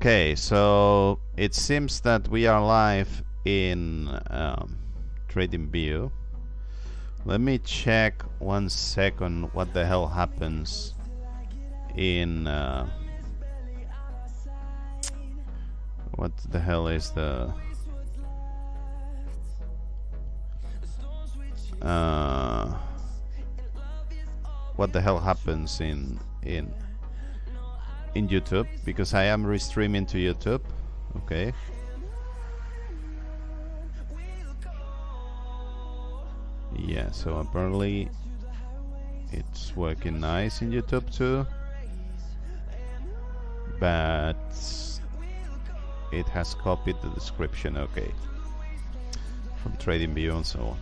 Okay, so it seems that we are live in TradingView. Let me check 1 second what the hell happens in what the hell is the what the hell happens in YouTube, because I am restreaming to YouTube. Okay. Yeah, so apparently it's working nice in YouTube too, but it has copied the description, okay, from TradingView and so on.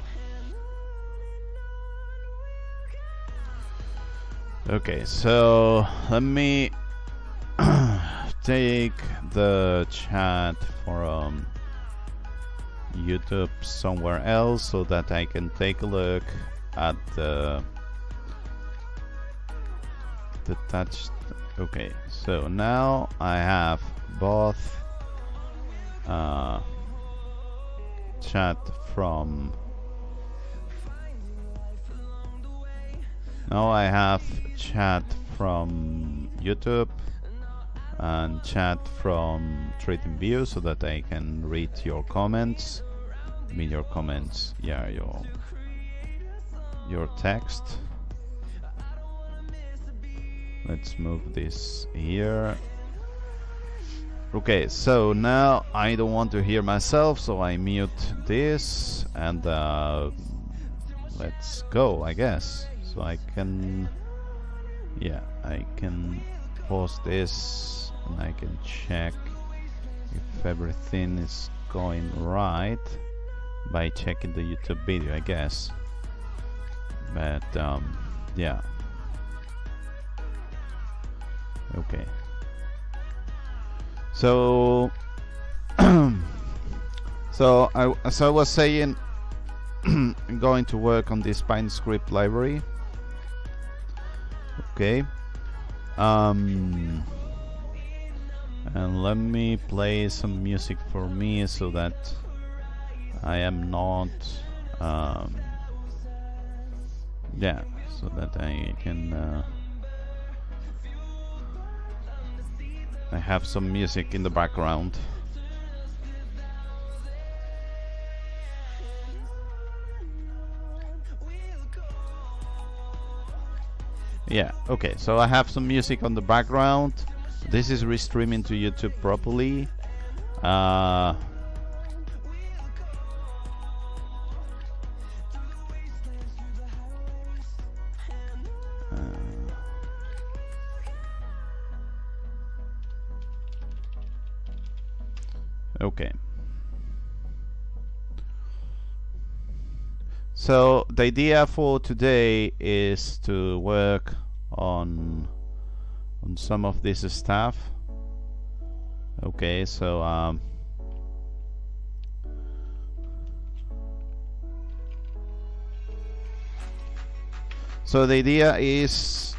Okay, so let me take the chat from YouTube somewhere else so that I can take a look at the touch. Okay, so now I have both chat from YouTube and chat from TradingView so that I can read your comments. I mean your comments, yeah, your text. Let's move this here. Okay, so now I don't want to hear myself, so I mute this and let's go, I guess. So I can, yeah, I can pause this and I can check if everything is going right by checking the YouTube video, I guess. But yeah. Okay. So as I was saying, I'm going to work on this PineScript library. Okay. And let me play some music for me so that I am not yeah, so that I can I have some music in the background. Yeah, okay, so I have some music on the background. This is restreaming to YouTube properly. Okay. So the idea for today is to work on some of this stuff. Okay, so so the idea is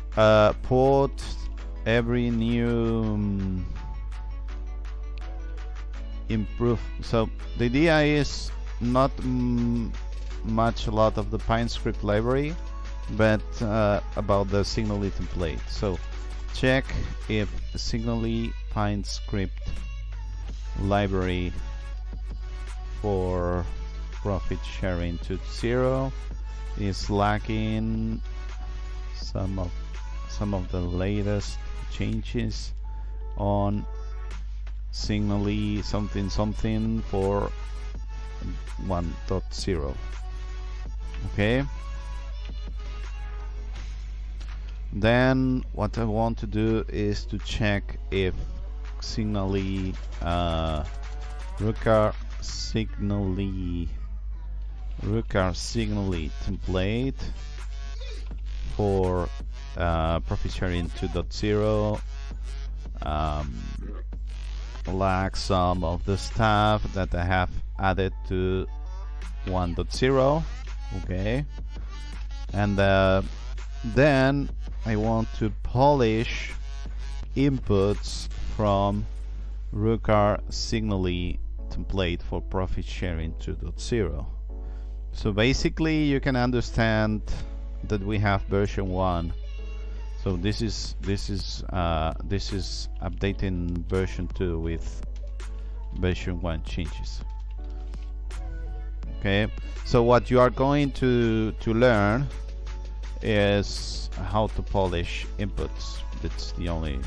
put every new improve. So the idea is not much a lot of the PineScript library, but about the Zignaly template. So check if Zignaly PineScript library for profit sharing to 0 is lacking some of the latest changes on Zignaly something for 1.0. Okay, then what I want to do is to check if Zignaly Rooker Zignaly template for profit sharing 2.0 lacks some of the stuff that I have added to 1.0. Okay, and then I want to polish inputs from Rucar Zignaly template for profit sharing 2.0. So basically you can understand that we have version 1. So this is updating version 2 with version 1 changes. Okay, so what you are going to learn is how to polish inputs. That's the only.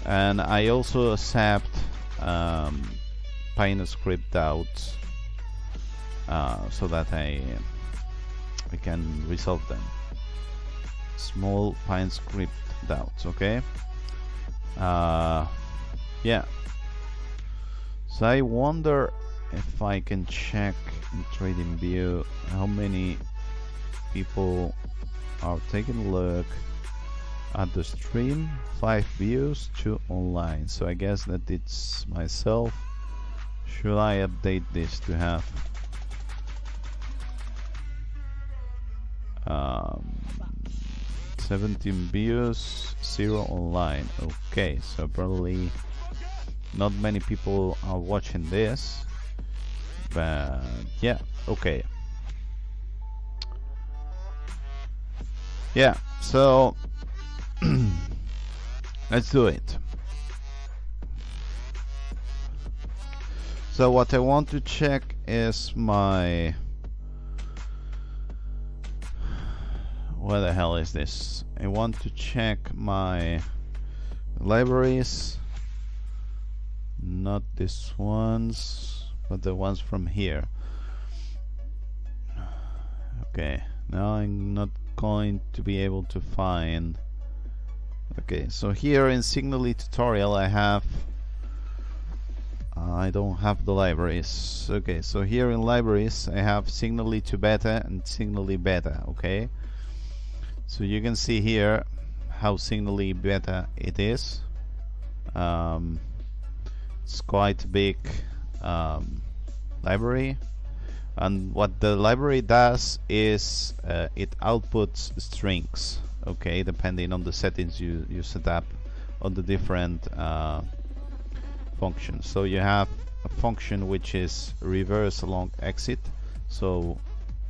And I also accept PineScript doubts so that I can resolve them. Small PineScript doubts. Okay. Yeah. So I wonder if I can check in TradingView how many people are taking a look at the stream. 5 views, 2 online. So I guess that it's myself. Should I update this to have 17 views, 0 online? Okay, so probably not many people are watching this, but yeah, okay. Yeah, so let's do it. So what I want to check is my, where the hell is this? I want to check my libraries, not these ones, but the ones from here. Okay, now I'm not going to be able to find. Okay, so here in Zignaly tutorial I have, I don't have the libraries. Okay, so here in libraries I have Zignaly to beta and Zignaly beta. Okay, so you can see here how Zignaly beta it is. It's quite a big library, and what the library does is it outputs strings, okay, depending on the settings you set up on the different functions. So you have a function which is reverse long exit, so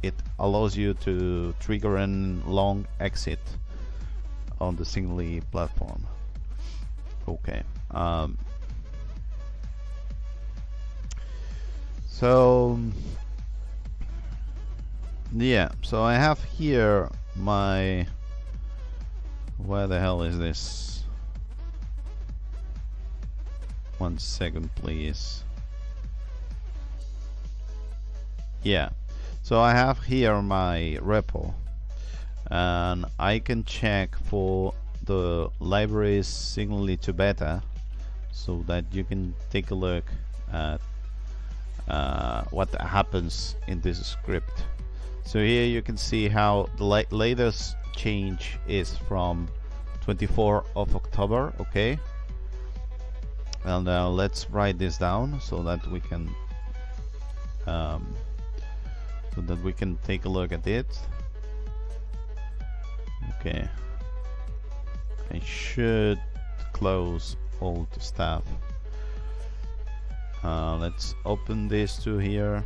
it allows you to trigger a long exit on the Zignaly platform. Okay. So yeah, so I have here my, where the hell is this? 1 second please. Yeah, so I have here my repo, and I can check for the libraries Zignaly to beta, so that you can take a look at what happens in this script. So here you can see how the latest change is from 24th of October. Okay, and let's write this down so that we can take a look at it. Okay, I should close all the stuff. Let's open this to here.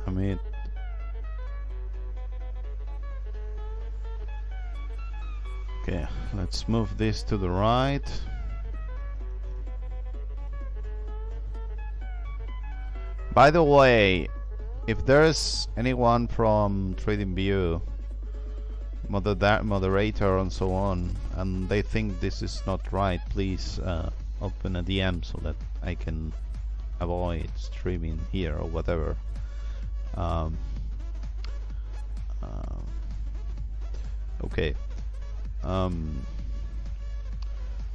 I mean, okay, let's move this to the right. By the way, if there's anyone from TradingView, moderator and so on, and they think this is not right, please open a DM so that I can avoid streaming here or whatever. Okay.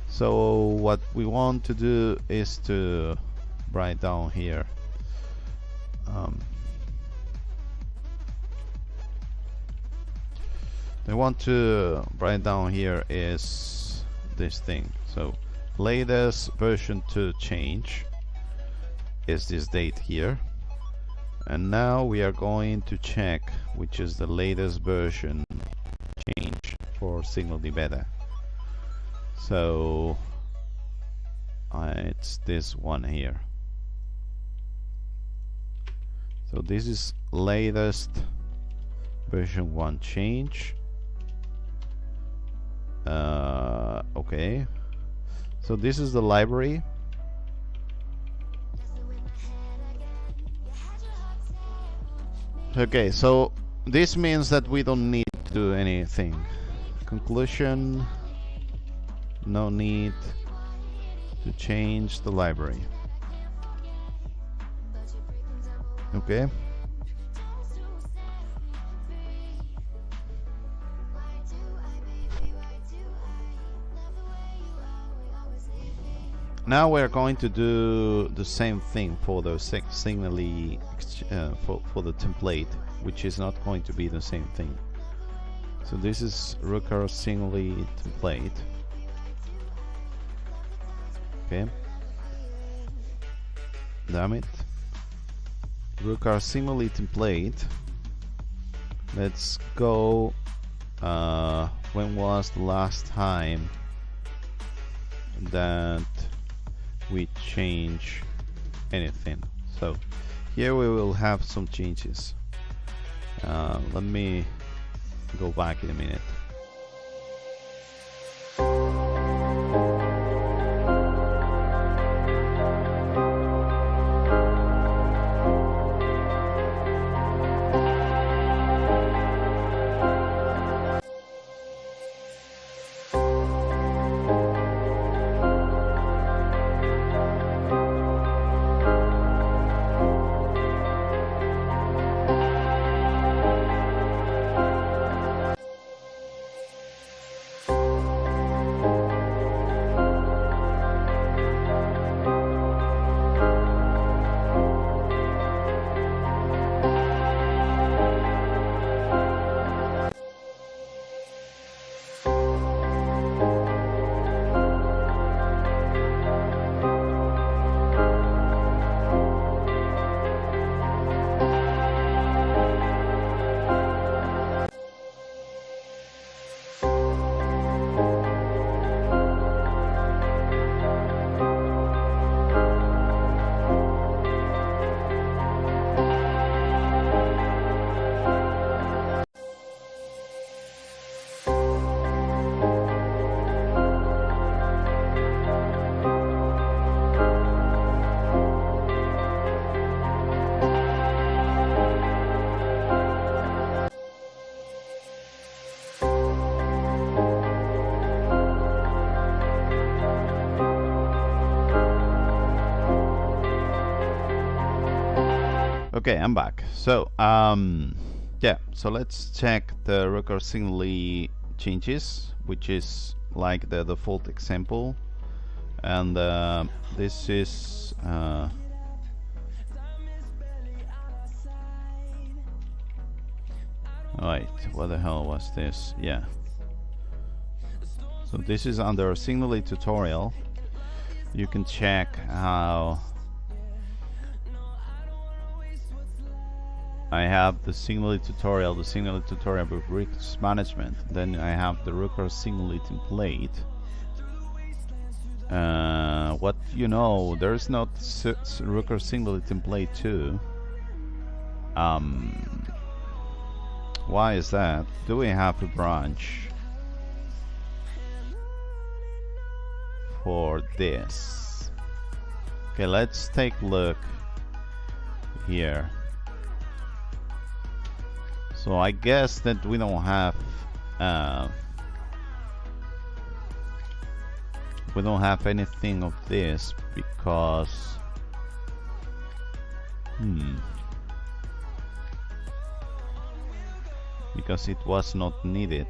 So what we want to do is to write down here. I want to write down here is this thing. So latest version 2 change is this date here, And now we are going to check which is the latest version change for Zignaly beta. So it's this one here. So this is latest version 1 change. Okay, so this is the library. Okay, so this means that we don't need to do anything. Conclusion, no need to change the library. Okay. Now we're going to do the same thing for the Zignaly for the template, which is not going to be the same thing. So this is Rooker Zignaly template. Okay. Damn it. Rooker Zignaly template. Let's go. When was the last time that we change anything? So here we will have some changes. Let me go back in a minute. Okay, I'm back. So yeah, so let's check the Rooker Zignaly changes, which is like the default example, and this is wait, what the hell was this? Yeah, so this is under Zignaly tutorial. You can check how I have the Zignaly tutorial with risk management. Then I have the Rooker Zignaly template. What you know, there's not Rooker Zignaly template too. Why is that? Do we have a branch for this? Okay, let's take a look here. So I guess that we don't have anything of this because because it was not needed.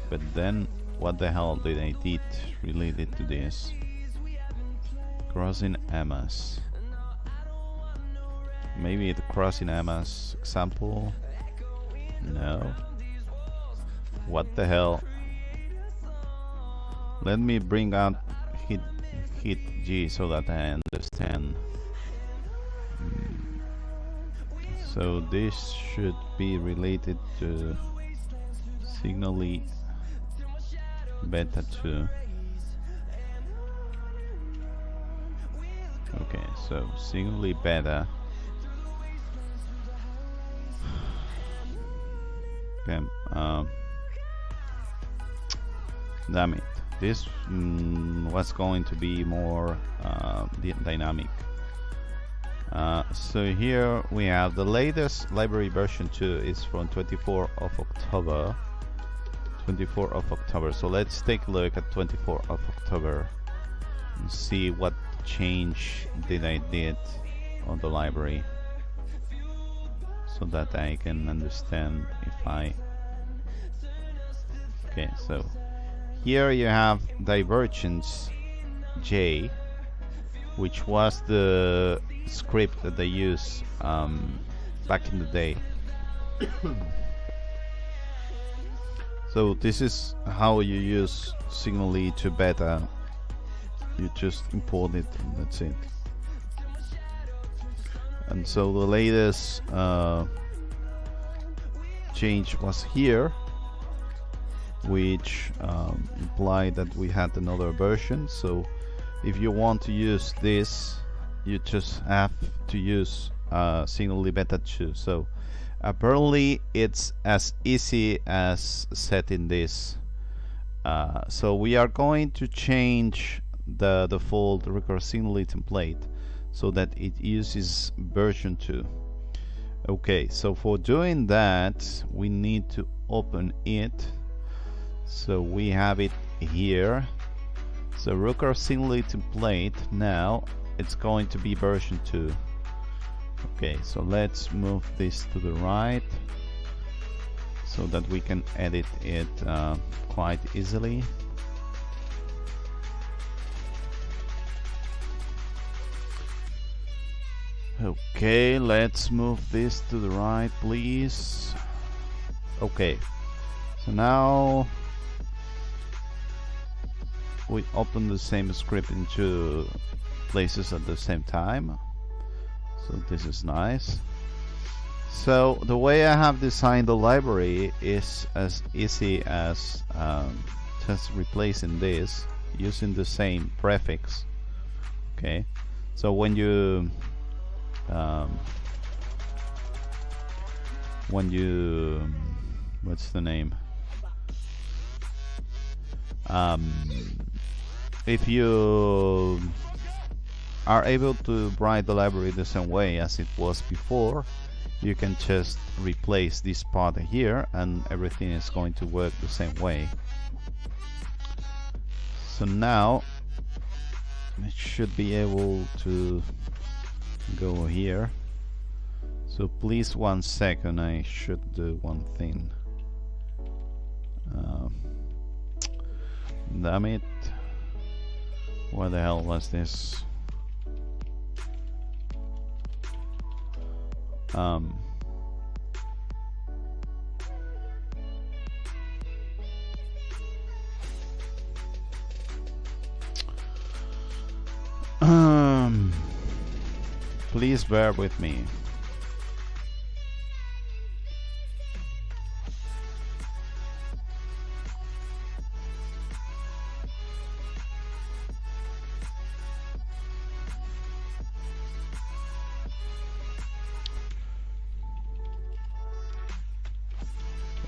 But then what the hell did I did related to this? Crossing MS. Maybe the crossing MS example. No. What the hell? Let me bring out hit G so that I understand So this should be related to Zignaly beta 2. Okay, so Zignaly beta. Okay, damn it. This was going to be more dynamic. So here we have the latest library version 2 is from 24th of October. 24th of October. So let's take a look at 24th of October and see what change did I did on the library, so that I can understand if I... Okay, so here you have divergence J, which was the script that they used back in the day. So this is how you use Zignaly to beta. You just import it and that's it. And so the latest change was here, which implied that we had another version. So if you want to use this, you just have to use Zignaly beta 2. So apparently it's as easy as setting this. So we are going to change the default record Zignaly template so that it uses version 2. Okay, so for doing that we need to open it. So we have it here. So record Zignaly template, now it's going to be version 2. Okay, so let's move this to the right so that we can edit it quite easily. Okay, let's move this to the right, please. Okay, so now we open the same script in two places at the same time. So this is nice. So the way I have designed the library is as easy as just replacing this using the same prefix. Okay, so when you what's the name? If you are able to write the library the same way as it was before, you can just replace this part here and everything is going to work the same way. So now it should be able to go here. So please 1 second, I should do one thing. Damn it, what the hell was this? Please bear with me.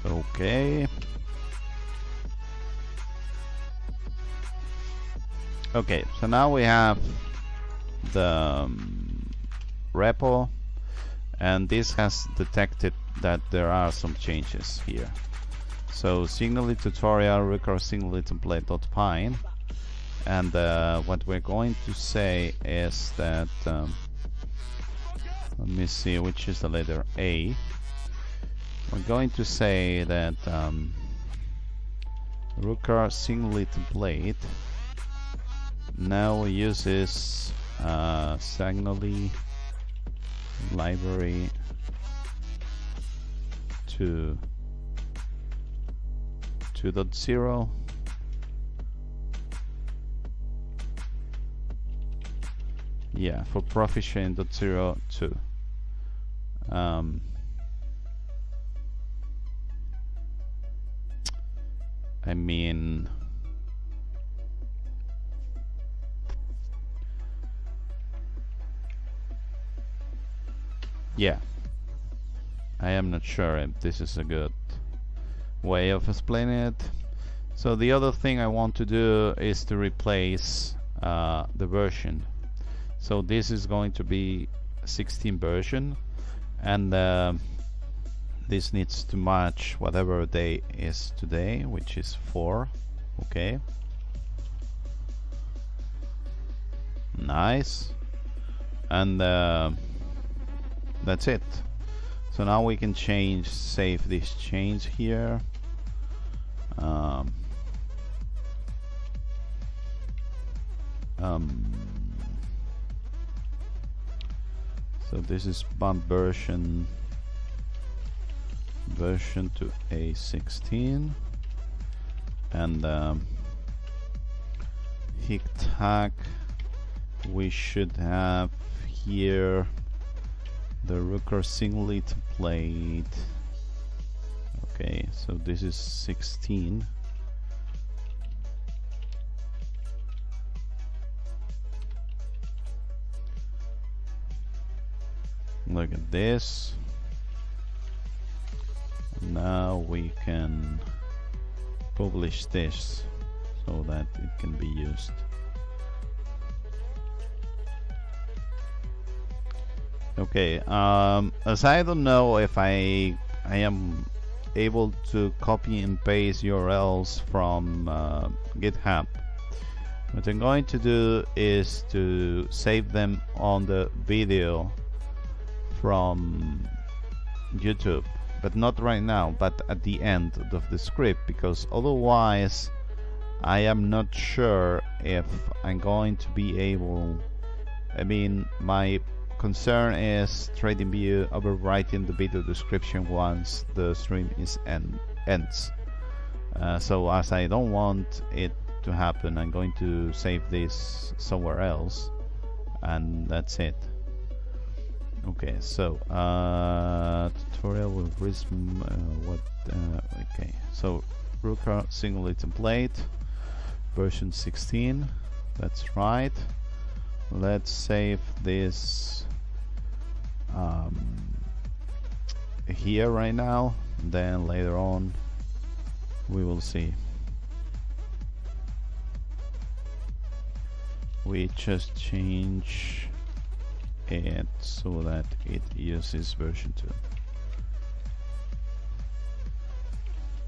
Okay. Okay, so now we have the repo, and this has detected that there are some changes here. So Zignaly tutorial record Zignaly template.pine, and what we're going to say is that let me see which is the letter A. We're going to say that record Zignaly template now uses Zignaly library 2.0. Yeah, for proficient.02. I mean, yeah, I am not sure if this is a good way of explaining it. So the other thing I want to do is to replace the version. So this is going to be 16 version, and this needs to match whatever day is today, which is 4. Okay, nice. And that's it. So now we can save this change here. So this is bump version to A16, and hic tag we should have here the recursive Zignaly template. Okay, so this is 16. Look at this. Now we can publish this so that it can be used. Okay, as I don't know if I am able to copy and paste URLs from GitHub, what I'm going to do is to save them on the video from YouTube, but not right now, but at the end of the script, because otherwise I am not sure if I'm going to be able, I mean, my concern is TradingView overwriting the video description once the stream ends. So as I don't want it to happen, I'm going to save this somewhere else, and that's it. Okay, so tutorial with Prism. Okay, so recursive Zignaly template version 16. That's right. Let's save this here right now, then later on we will see. We just change it so that it uses version 2.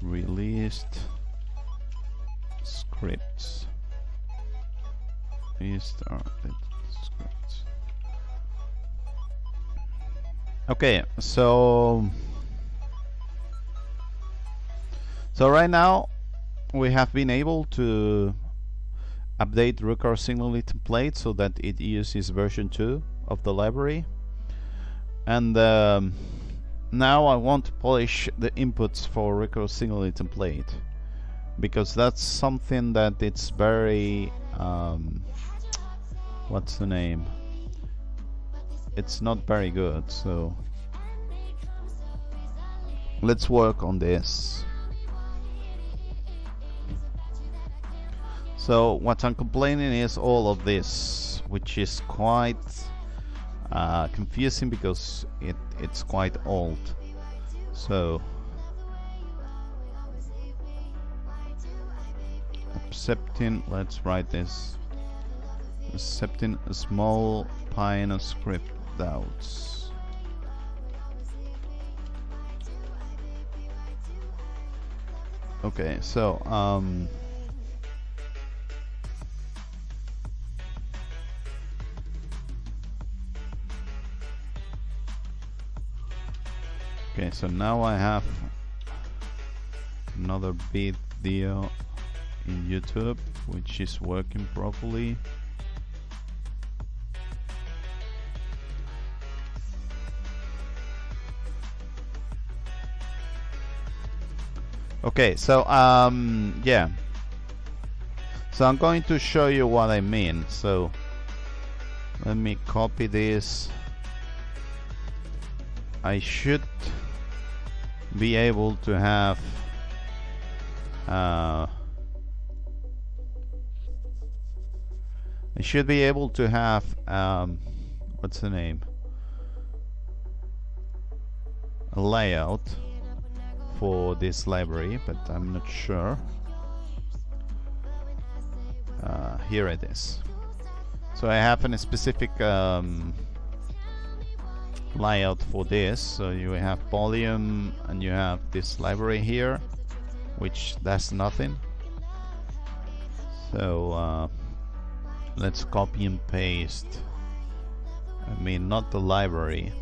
Released scripts. Restarted scripts. Okay, so right now we have been able to update recursive Zignaly template so that it uses version 2 of the library, and now I want to polish the inputs for recursive Zignaly template, because that's something that it's very what's the name, it's not very good. So let's work on this. So what I'm complaining is all of this, which is quite confusing because it's quite old. So accepting, let's write this, accepting a small PineScript doubts. Okay, so okay, so now I have another video in YouTube which is working properly. Okay, so yeah, so I'm going to show you what I mean. So let me copy this. I should be able to have what's the name, a layout for this library, but I'm not sure. Here it is. So I have a specific layout for this. So you have volume and you have this library here, which does nothing. So let's copy and paste. I mean, not the library.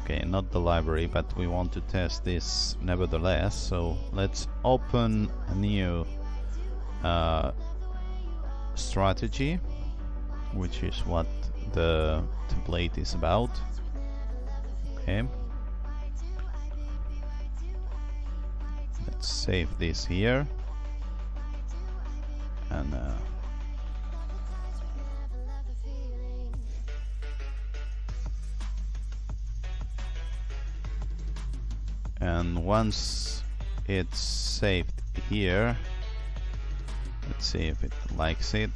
Okay, not the library, but we want to test this nevertheless. So let's open a new strategy, which is what the template is about. Okay, let's save this here, and once it's saved here, let's see if it likes it.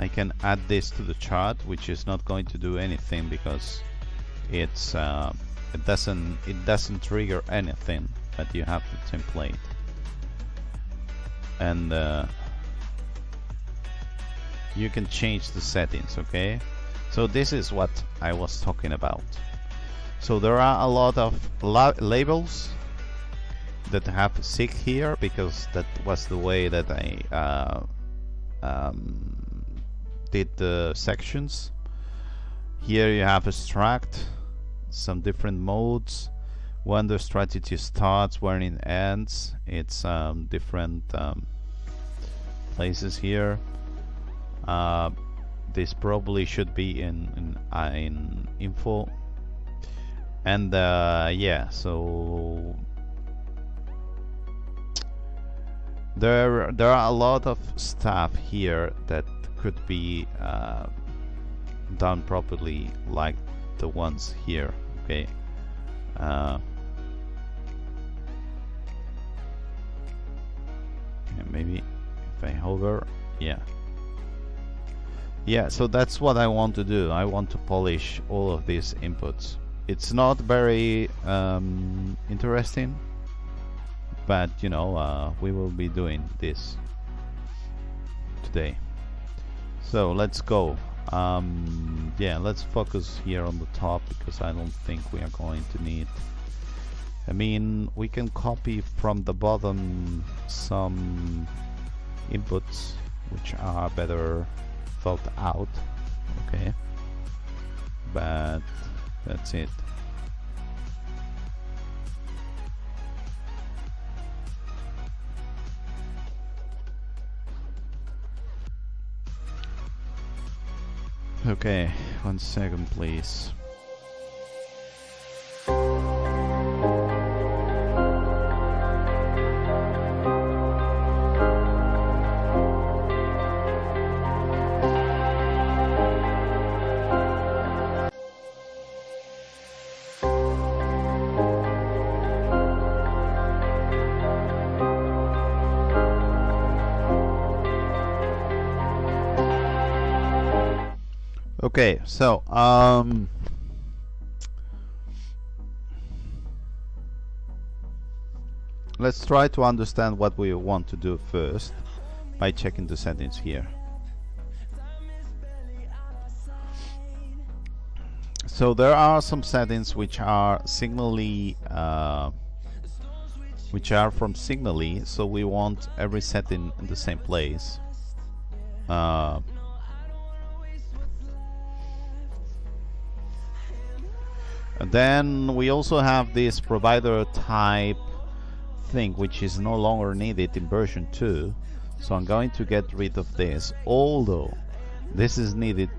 I can add this to the chart, which is not going to do anything because it's it doesn't trigger anything, but you have the template. And you can change the settings. Okay, so this is what I was talking about. So there are a lot of labels that have sig here, because that was the way that I did the sections. Here you have extract, some different modes, when the strategy starts, when it ends. It's different places here. This probably should be in info. And yeah, so there are a lot of stuff here that could be done properly, like the ones here. Okay, maybe if I hover, yeah, so that's what I want to do. I want to polish all of these inputs. It's not very interesting, but you know, we will be doing this today. So let's go. Yeah, let's focus here on the top, because I don't think we are going to need. I mean, we can copy from the bottom some inputs which are better thought out. Okay, but that's it. Okay, 1 second please. Okay, so let's try to understand what we want to do first by checking the settings here. So there are some settings which are Zignaly, which are from Zignaly, so we want every setting in the same place. And then we also have this provider type thing, which is no longer needed in version 2. So I'm going to get rid of this, although this is needed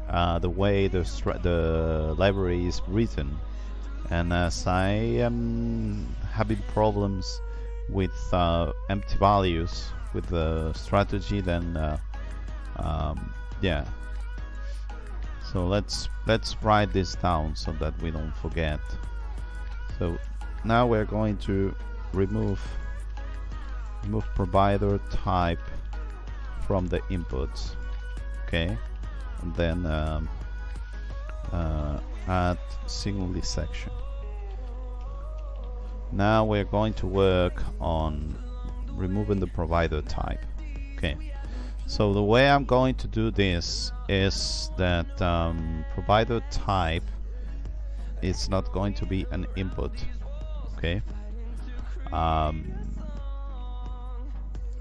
the way the library is written. And as I am having problems with empty values with the strategy, then yeah, So let's write this down so that we don't forget. So now we're going to remove provider type from the inputs, okay, and then add Zignaly section. Now we're going to work on removing the provider type. Okay, so the way I'm going to do this is that provider type is not going to be an input. Okay,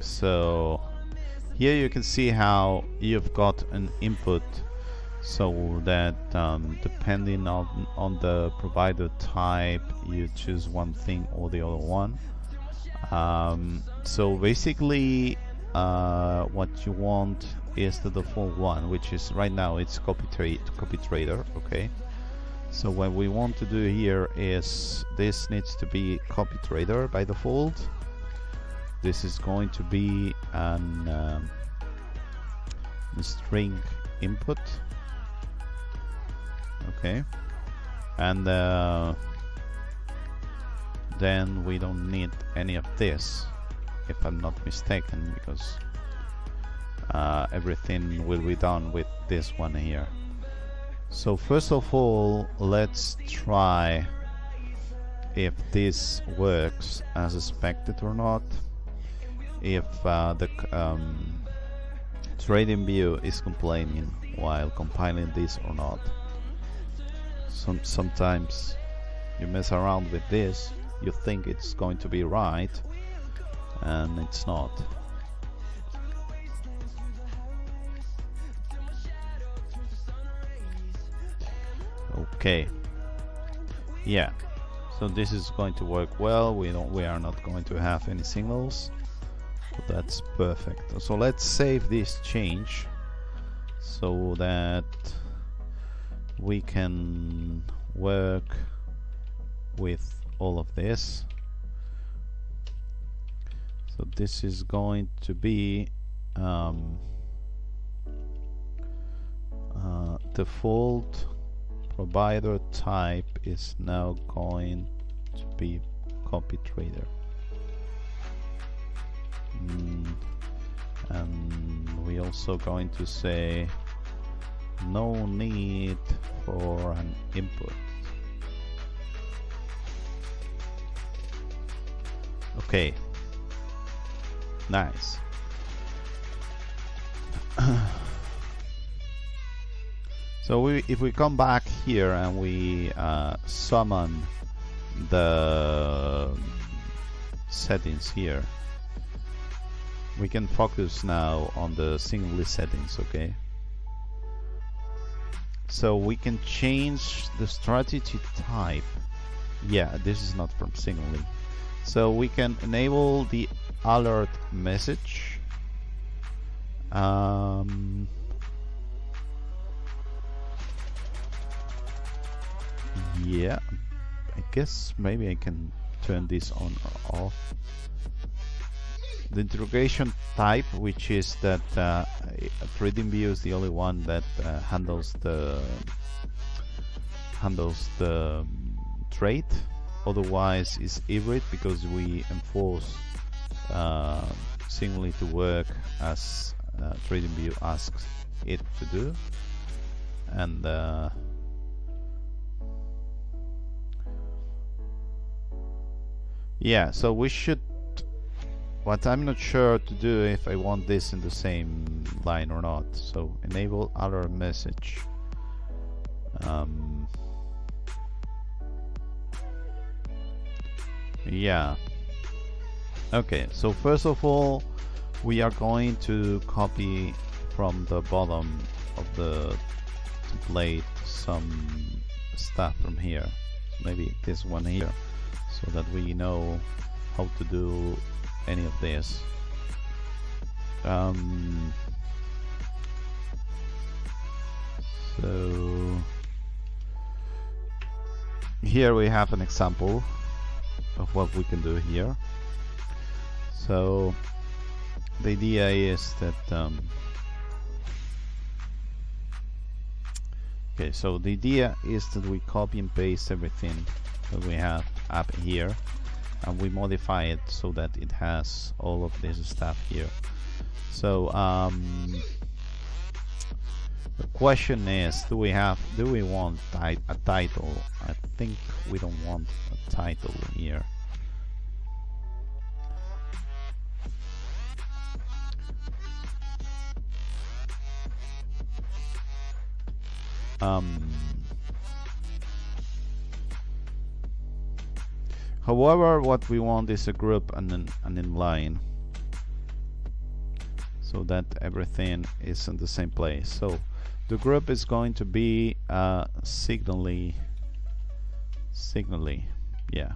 so here you can see how you've got an input, so that depending on the provider type, you choose one thing or the other one. So basically what you want is the default one, which is right now it's copy trader. Okay, so what we want to do here is this needs to be copy trader by default. This is going to be an string input. Okay, and then we don't need any of this, if I'm not mistaken, because everything will be done with this one here. So first of all, let's try if this works as expected or not, if the TradingView is complaining while compiling this or not. Sometimes you mess around with this, you think it's going to be right, and it's not. Okay, yeah, so this is going to work well. We are not going to have any signals, so that's perfect. So let's save this change so that we can work with all of this. So this is going to be default provider type is now going to be copy trader, and we also going to say no need for an input. Okay, nice. So if we come back here and we summon the settings here, we can focus now on the Zignaly settings. Okay, so we can change the strategy type. Yeah, this is not from Zignaly. So we can enable the alert message. Yeah, I guess maybe I can turn this on or off. The interrogation type, which is that TradingView is the only one that handles the trade. Otherwise, it's hybrid, because we enforce Zignaly to work as TradingView asks it to do, and yeah, so we should. But I'm not sure to do if I want this in the same line or not. So enable alert message. Yeah. Okay, so first of all, we are going to copy from the bottom of the template some stuff from here. Maybe this one here, so that we know how to do any of this. So here we have an example of what we can do here. So the idea is that Okay, so the idea is that we copy and paste everything that we have up here, and we modify it so that it has all of this stuff here. So the question is, do we want a title? I think we don't want a title here. However, what we want is a group and an inline, so that everything is in the same place. So the group is going to be Zignaly, yeah.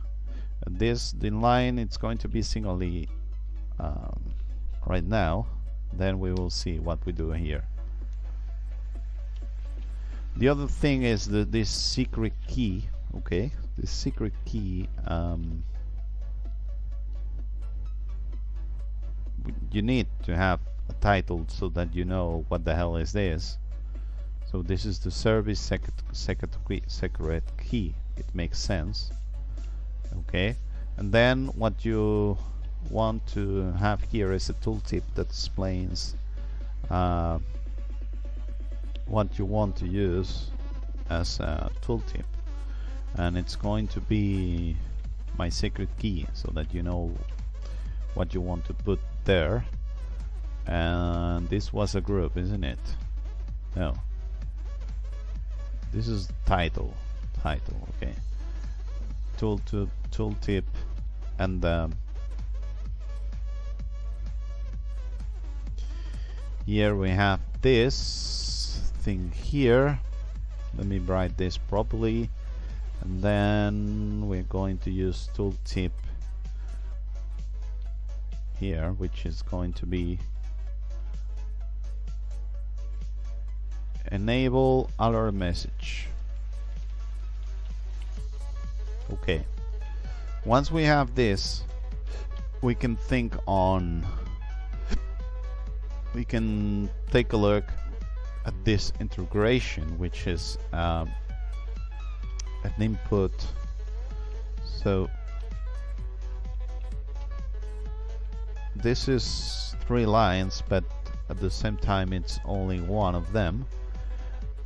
And the inline, it's going to be Zignaly right now. Then we will see what we do here. The other thing is this secret key. Okay, this secret key, you need to have a title so that you know what the hell is this. So this is the service secret key. It makes sense. Okay, and then what you want to have here is a tooltip that explains what you want to use as a tooltip, and it's going to be my secret key, so that you know what you want to put there. And this was a group, isn't it? No, this is title, okay. Tooltip, and here we have this thing here. Let me write this properly, and then we're going to use tooltip here, which is going to be enable alert message. Okay, once we have this, we can think on, we can take a look at this integration, which is an input. So this is 3 lines, but at the same time it's only one of them,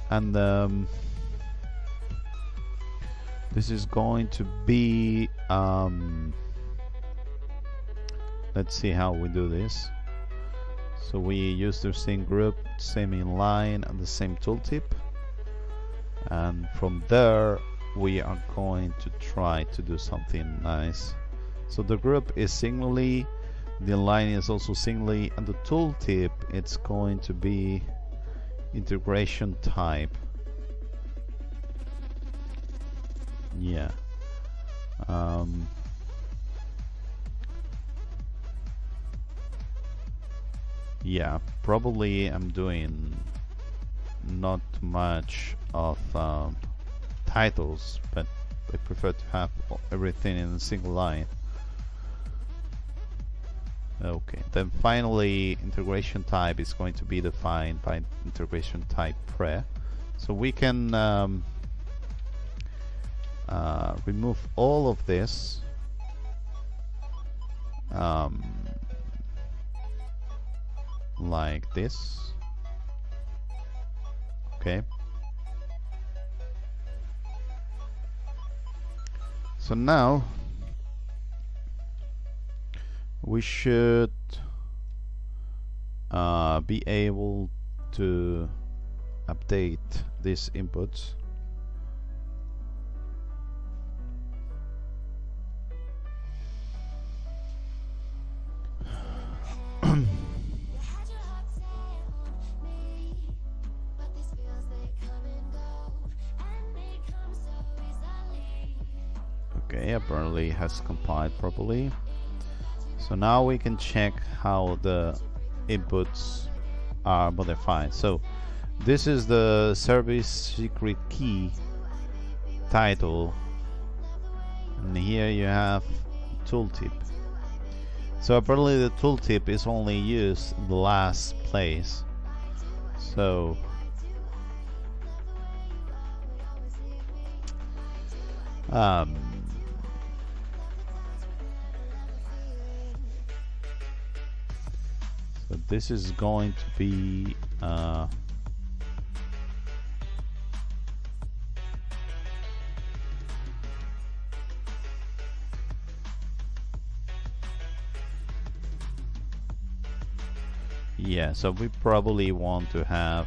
and this is going to be let's see how we do this. So we use the same group, same inline, and the same tooltip, and from there we are going to try to do something nice. So the group is Zignaly, the inline is also Zignaly, and the tooltip, it's going to be integration type. Yeah. Yeah, probably I'm doing not much of titles, but I prefer to have everything in a single line. Okay, then finally integration type is going to be defined by integration type pre. So we can remove all of this, like this. Okay, so now we should be able to update these inputs. Okay, apparently it has compiled properly. So now we can check how the inputs are modified. So this is the service secret key title, and here you have tooltip. So apparently the tooltip is only used in the last place. So So this is going to be yeah, so we probably want to have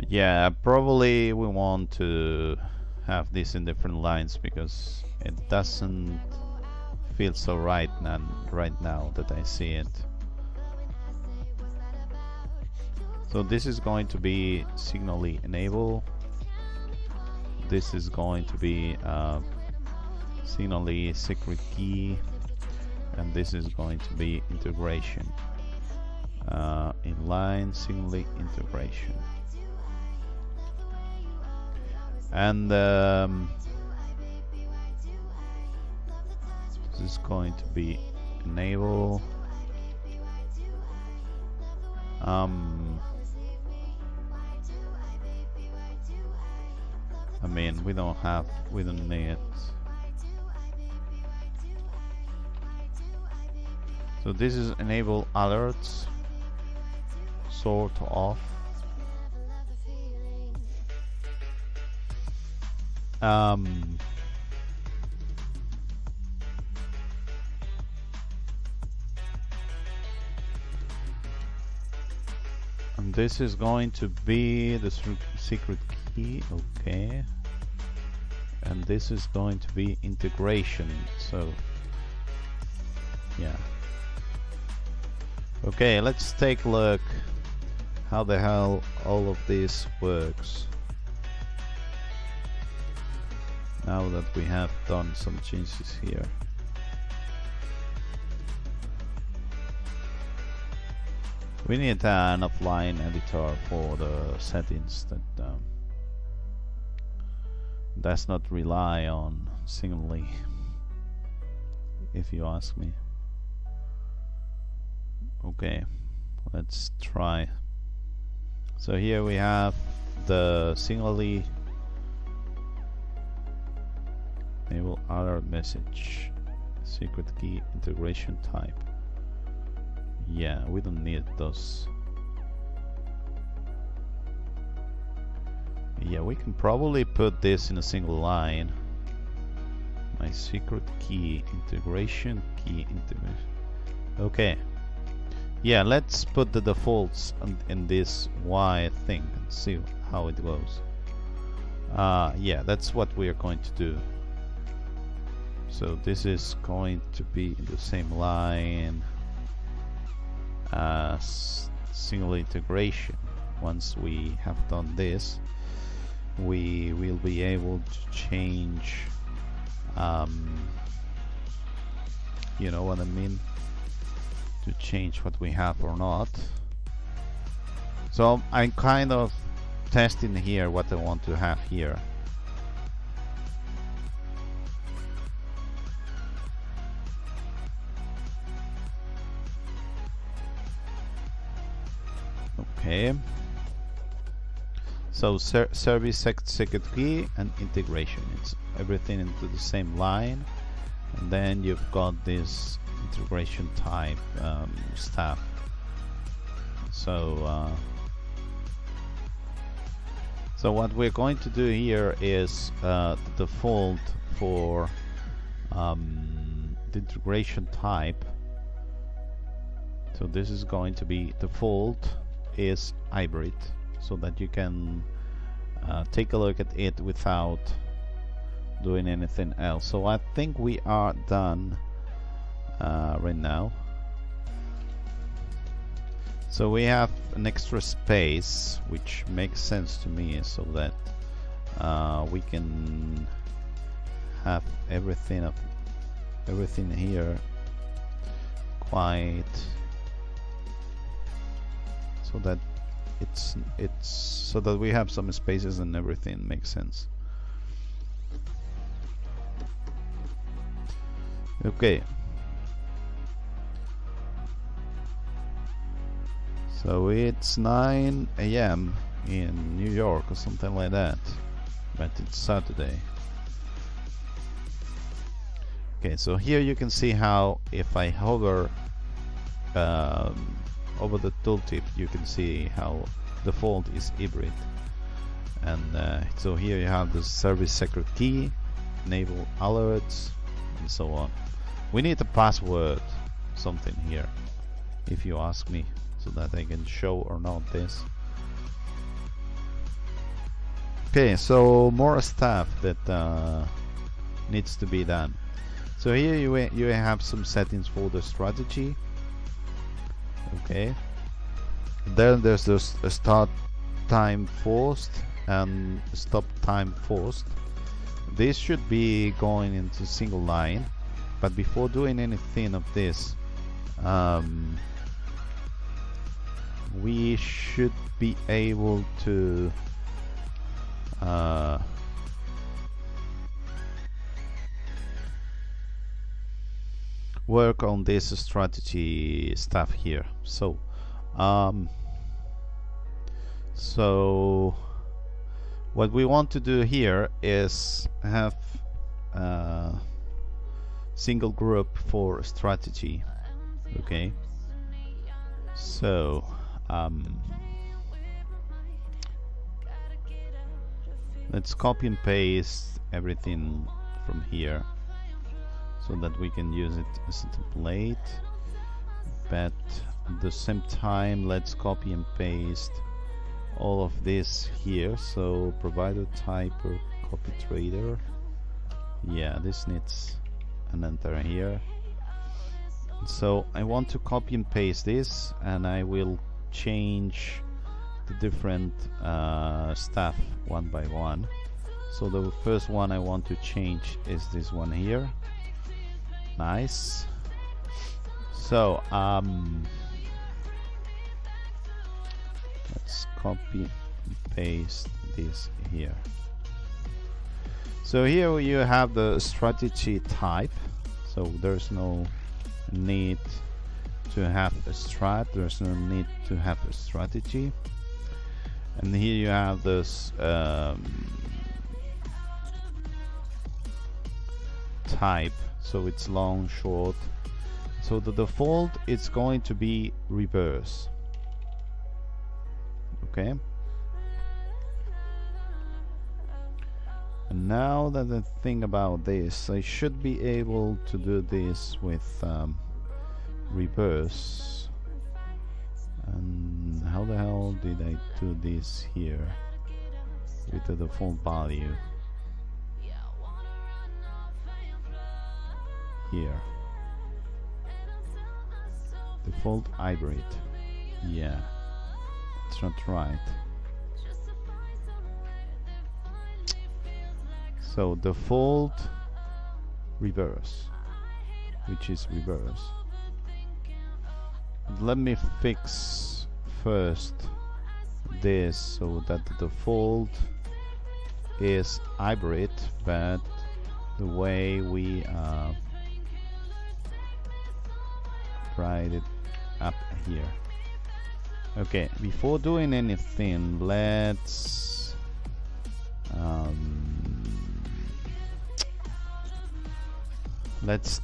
yeah, probably we want to have this in different lines because it doesn't feel so right now that I see it. So this is going to be Zignaly enable. This is going to be Zignaly secret key, and this is going to be integration. Inline Zignaly integration. And this is going to be enable. I mean, we don't need. So this is enable alerts, sort off. And this is going to be the secret key, okay. And this is going to be integration, so yeah. Okay, let's take a look how the hell all of this works. Now that we have done some changes here. We need an offline editor for the settings that does not rely on Zignaly, if you ask me. Okay, let's try. So here we have the Zignaly enable alert message, secret key integration type. Yeah, we don't need those. Yeah, we can probably put this in a single line. My secret key integration key integration. Okay. Yeah, let's put the defaults in this Y thing and see how it goes. Yeah, that's what we are going to do. So this is going to be in the same line as single integration. Once we have done this, we will be able to change, you know what I mean, to change what we have or not. So I'm kind of testing here what I want to have here. Okay, so service secret key and integration, it's everything into the same line, and then you've got this integration type stuff. So so what we're going to do here is the default for the integration type. So this is going to be default is hybrid, so that you can take a look at it without doing anything else. So I think we are done right now. So we have an extra space, which makes sense to me, so that we can have everything of everything here quite so that it's so that we have some spaces and everything makes sense. Okay. So it's 9 AM in New York or something like that, but it's Saturday. Okay, so here you can see how if I hover over the tooltip, you can see how the default is hybrid. And so here you have the service secret key, enable alerts, and so on. We need a password, something here, if you ask me, so that I can show or not this. Okay, so more stuff that needs to be done. So here you have some settings for the strategy. Okay. Then there's this start time forced and stop time forced. This should be going into single line, but before doing anything of this, we should be able to work on this strategy stuff here. So what we want to do here is have a single group for strategy. Okay, so let's copy and paste everything from here so that we can use it as a template, but at the same time let's copy and paste all of this here. So provider type or copy trader, yeah, this needs an enter here. So I want to copy and paste this, and I will change the different stuff one by one. So the first one I want to change is this one here. Nice. So let's copy and paste this here. So here you have the strategy type, so there's no need to have a strat, there's no need to have a strategy. And here you have this type, so it's long, short. So the default is going to be reverse. Okay. And now that I think about this, I should be able to do this with reverse. And how the hell did I do this here with the default value? Here. Default hybrid. Yeah. It's not right. So default reverse, which is reverse. Let me fix first this so that the default is hybrid, but the way we write it up here. Okay, before doing anything, let's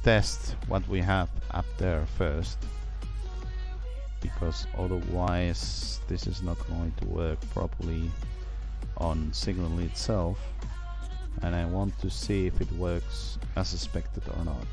test what we have up there first, because otherwise this is not going to work properly on Zignaly itself, and I want to see if it works as expected or not.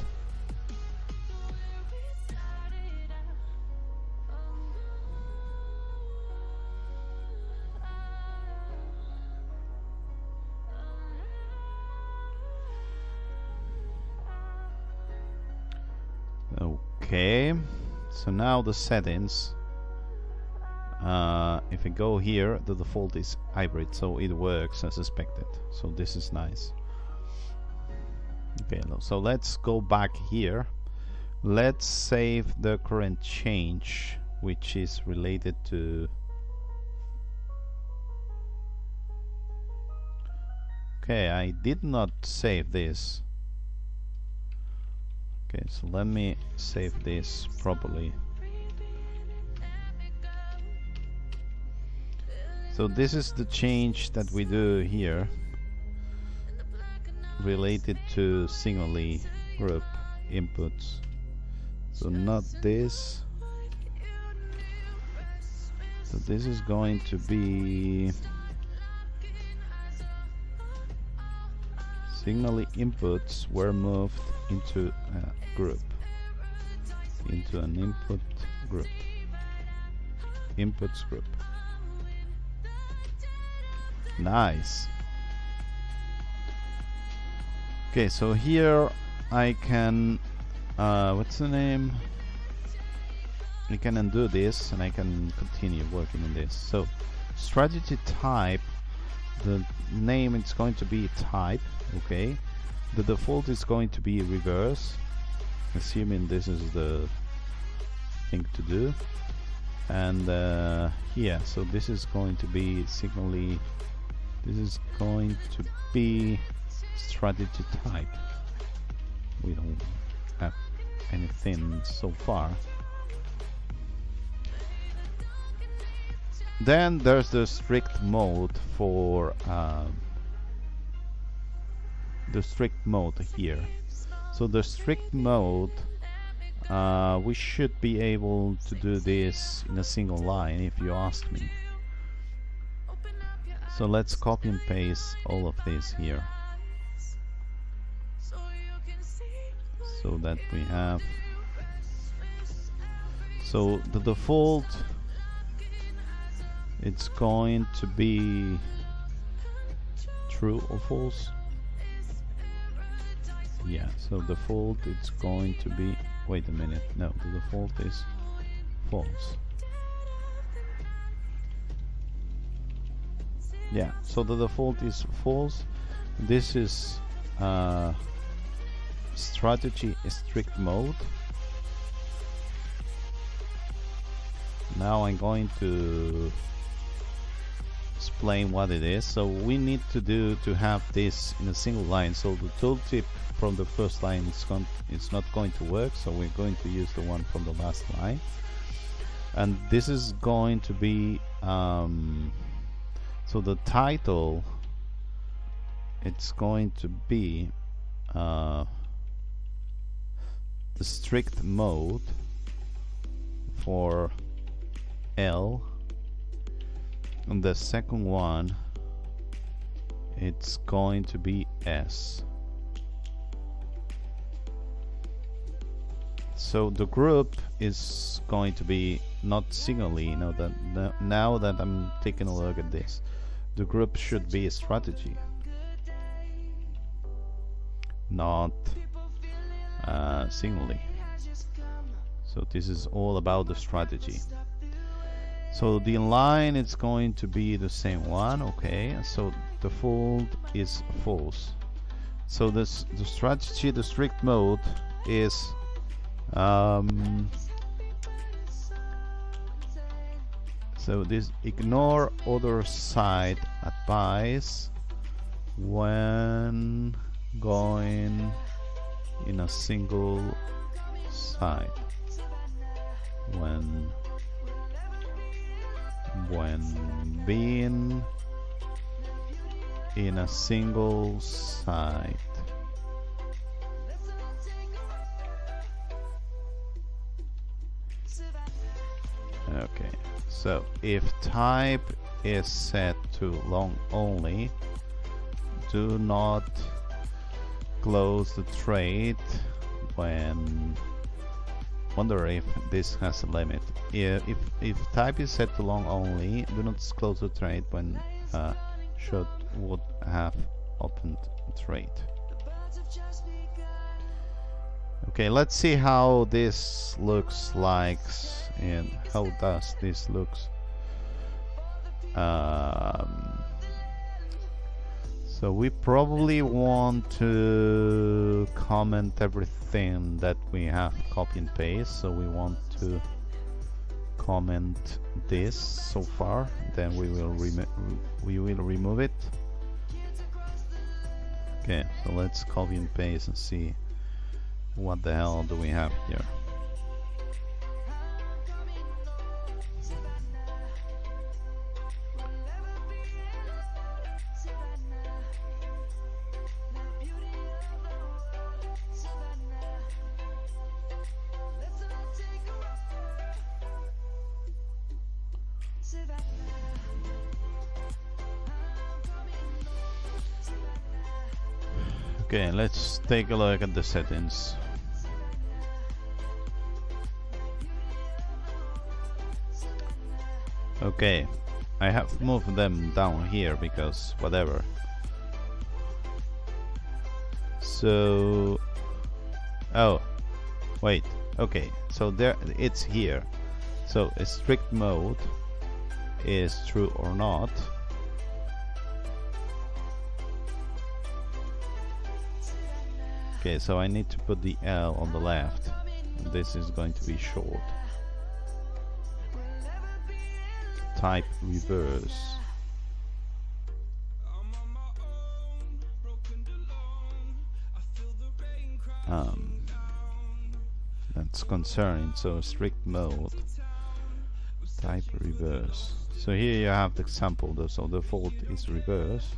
Okay, so now the settings, if I go here, the default is hybrid, so it works as expected, so this is nice. Okay, so let's go back here. Let's save the current change, which is related to... Okay, I did not save this. Okay, so let me save this properly. So this is the change that we do here related to Zignaly group inputs. So not this. So this is going to be Zignaly inputs were moved into a group, into an input group, inputs group. Nice. Okay, so here I can what's the name? I can undo this and I can continue working on this. So strategy type, the name is going to be type. Okay, the default is going to be reverse, assuming this is the thing to do. And yeah, so this is going to be Zignaly. This is going to be strategy type. We don't have anything so far. Then there's the strict mode for the strict mode here. So the strict mode, we should be able to do this in a single line, if you ask me. So let's copy and paste all of this here, so that we have. So the default, it's going to be true or false. Yeah, so default it's going to be, wait a minute, no, the default is false. Yeah, so the default is false. This is strategy strict mode. Now I'm going to explain what it is. So we need to have this in a single line. So the tooltip from the first line it's not going to work, so we're going to use the one from the last line. And this is going to be so the title, it's going to be the strict mode for L, and the second one it's going to be S. So the group is going to be not Zignaly. Now that I'm taking a look at this, the group should be a strategy, not Zignaly. So this is all about the strategy. So the inline is going to be the same one. Okay, so default is false. So the strategy, the strict mode is so this ignore other side advice when going in a single side, when being in a single side. Okay, so if type is set to long only, do not close the trade when, wonder if this has a limit. If type is set to long only, do not close the trade when would have opened a trade. Okay, let's see how this looks like, and how does this looks. So we probably want to comment everything that we have copy and paste. So we want to comment this so far, then we will remove it. Okay, so let's copy and paste and see what the hell do we have here. Okay, let's take a look at the settings. Okay, I have moved them down here because whatever. So, oh, wait, okay, so there it's here. So a strict mode is true or not. Okay, so I need to put the L on the left. This is going to be short. Type reverse. That's concerning. So strict mode. Type reverse. So here you have the example. So the default is reverse.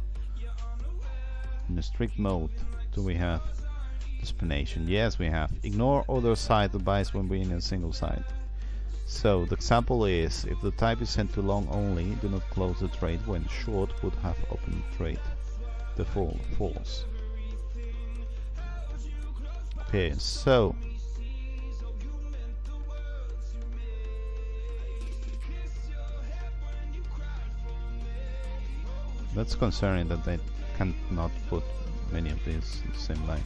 In the strict mode, do we have explanation? Yes, we have. Ignore other side advice when being in a single side. So the example is, if the type is set to long only, do not close the trade when short would have opened the trade. Default false. Okay, so that's concerning that they cannot put many of these in the same line.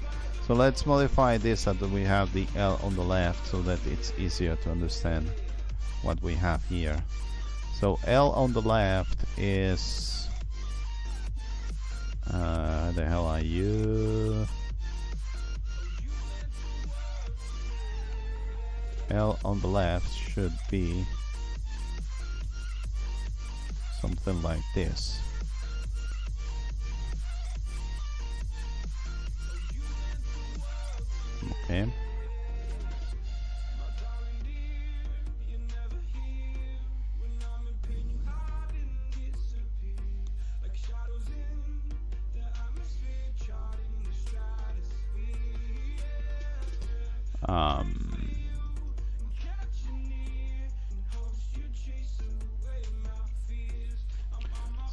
So let's modify this so that we have the L on the left so that it's easier to understand what we have here. So L on the left is the hell are you? L on the left should be something like this. Okay.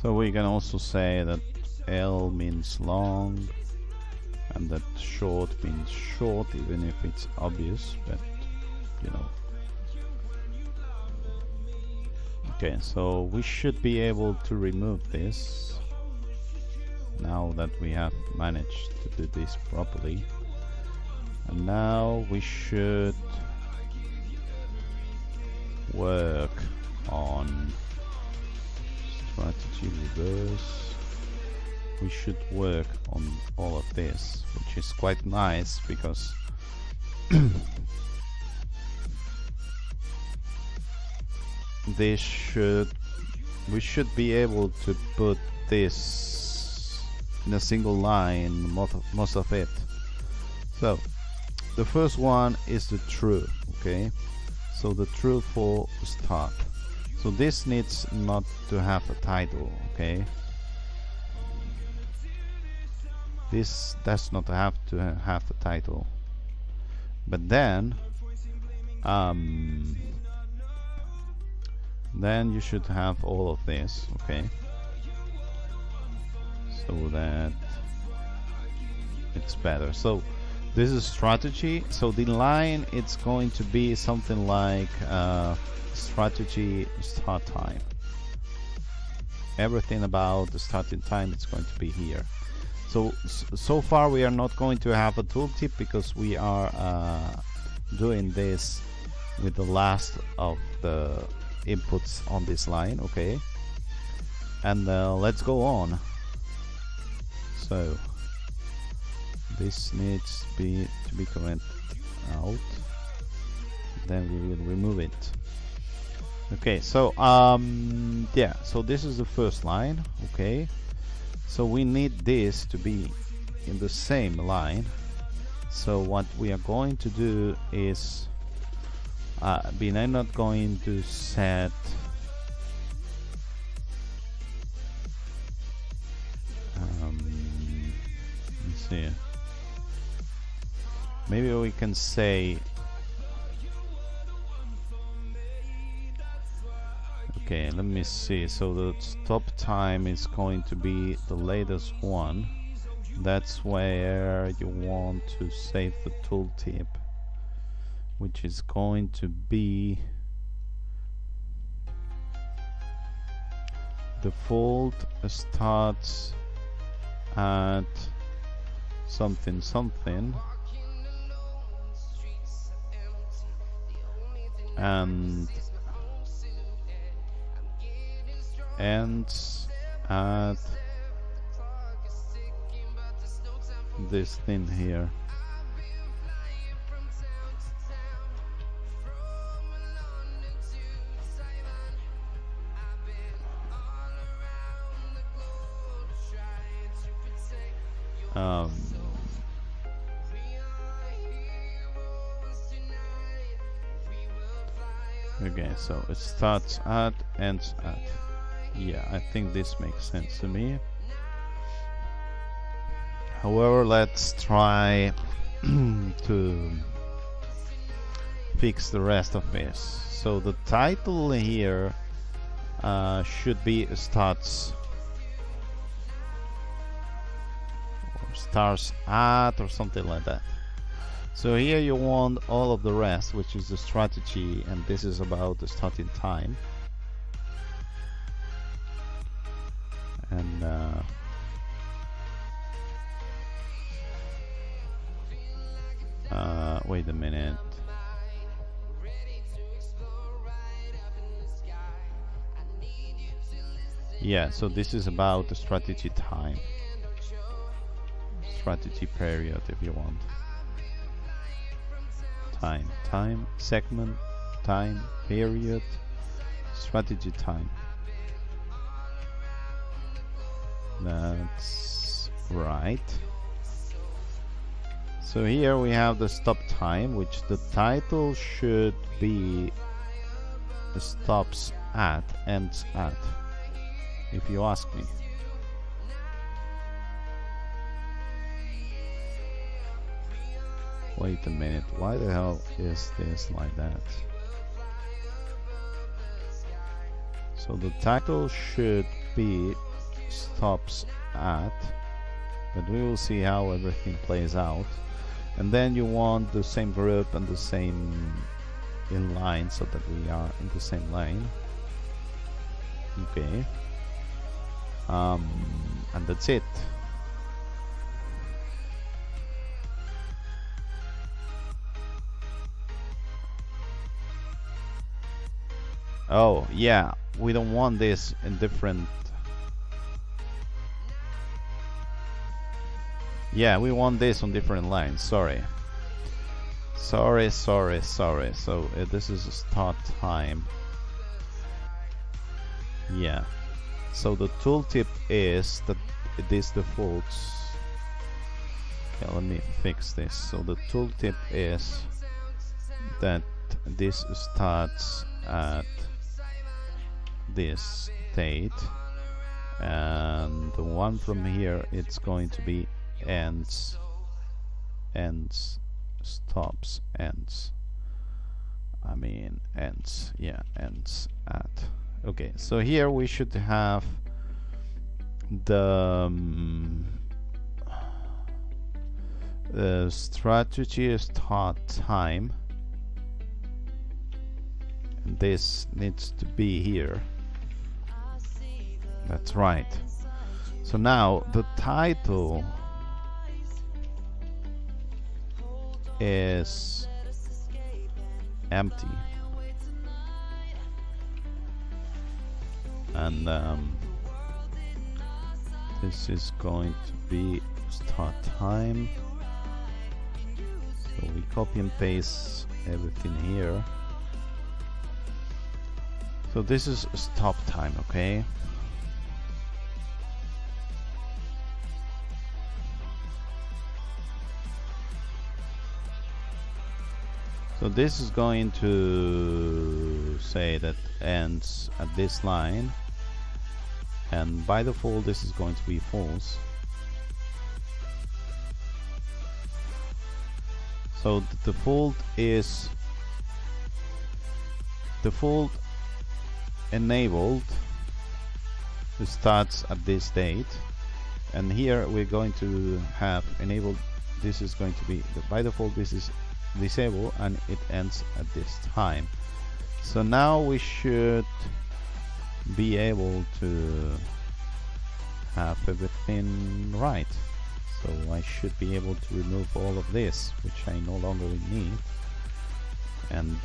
So we can also say that L means long and that short means short, even if it's obvious, but you know. Okay, so we should be able to remove this now that we have managed to do this properly. And now we should work on strategy reverse. We should work on all of this, which is quite nice because we should be able to put this in a single line, most of it. So the first one is the true, okay? So the true for start. So this needs not to have a title, okay? This does not have to have a title. But then you should have all of this, okay? So that it's better. So this is strategy. So the line, it's going to be something like strategy start time. Everything about the starting time, it's going to be here. So far we are not going to have a tooltip because we are doing this with the last of the inputs on this line, okay? And let's go on. So this needs to be commented out, then we will remove it. Okay, so yeah, so this is the first line. Okay, so we need this to be in the same line. So what we are going to do is I'm not going to set let's see, maybe we can say, okay, let me see. So the stop time is going to be the latest one. That's where you want to save the tooltip, which is going to be default starts at something something and ends at this thing here. Okay, so it starts at, ends at. Yeah, I think this makes sense to me. However, let's try to fix the rest of this. So the title here should be starts or starts at or something like that. So here you want all of the rest, which is the strategy, and this is about the starting time. And wait a minute. Yeah, so this is about the strategy time, strategy period, if you want. Time, segment, time, period, strategy time. That's right. So here we have the stop time, which the title should be stops at, ends at, if you ask me. Wait a minute, why the hell is this like that? So the title should be stops at, but we will see how everything plays out. And then you want the same group and the same in line, so that we are in the same line. Okay, and that's it. Oh yeah, we don't want this in different. Yeah, we want this on different lines. Sorry. So this is a start time. Yeah. So the tooltip is that this defaults. Okay, let me fix this. So the tooltip is that this starts at this date, and the one from here, it's going to be ends, stops, ends. I mean ends, yeah, ends at. Okay, so here we should have the strategy start time. This needs to be here. That's right. So now the title is empty, and This is going to be start time. So we copy and paste everything here. So this is stop time, okay? So this is going to say that ends at this line, and by default this is going to be false. So the default is default enabled starts at this date, and here we're going to have enabled. This is going to be by default this is disable, and it ends at this time. So now we should be able to have everything right. So I should be able to remove all of this, which I no longer need. And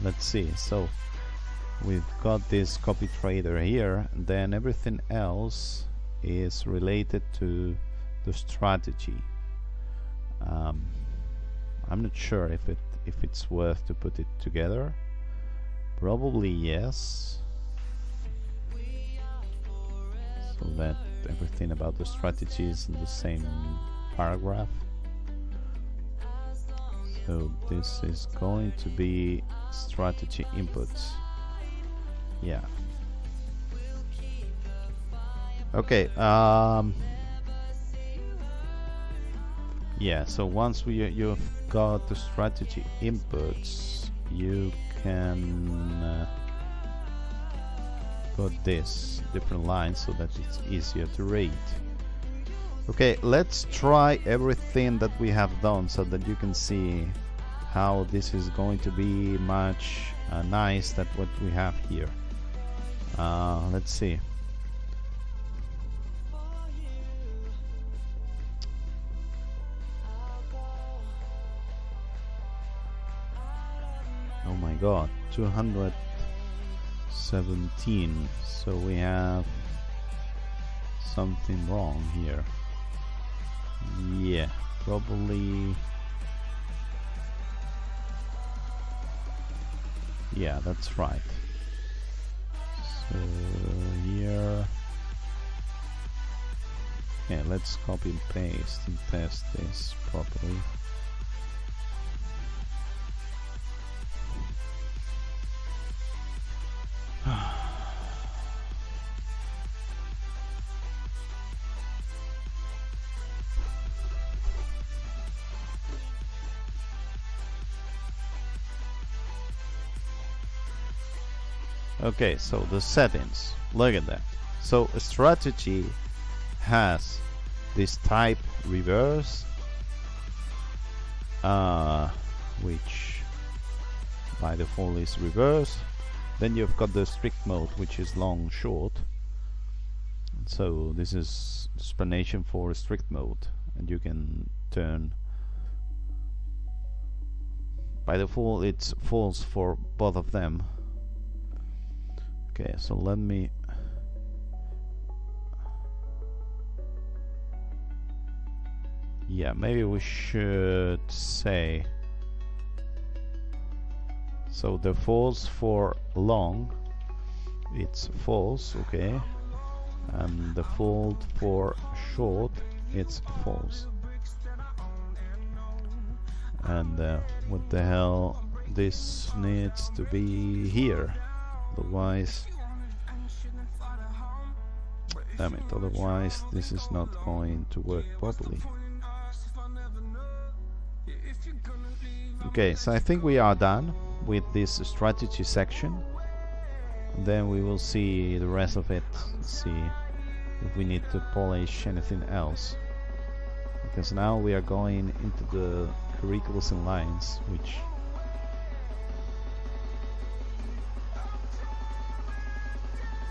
let's see. So we've got this copy trader here, and then everything else is related to the strategy. I'm not sure if it's worth to put it together. Probably yes. So that everything about the strategy is in the same paragraph. So this is going to be strategy inputs. Yeah. Okay. Yeah. So once you've got the strategy inputs, you can put this different lines so that it's easier to read. Okay, let's try everything that we have done so that you can see how this is going to be much nice than what we have here. Let's see. Oh my god, 217. So we have something wrong here. Yeah, probably. Yeah, that's right. So here. Okay, let's copy and paste and test this properly. Okay, so the settings, look at that. So a strategy has this type reverse, which by default is reverse. Then you've got the strict mode, which is long short. So this is explanation for strict mode, and you can turn. By default it's false for both of them. Okay, so let me maybe we should say, so the false for long it's false, okay, and the default for short it's false. And what the hell, this needs to be here. Otherwise, damn it, otherwise this is not going to work properly. Okay, so I think we are done with this strategy section. Then we will see the rest of it, see if we need to polish anything else. Because now we are going into the curriculums and lines, which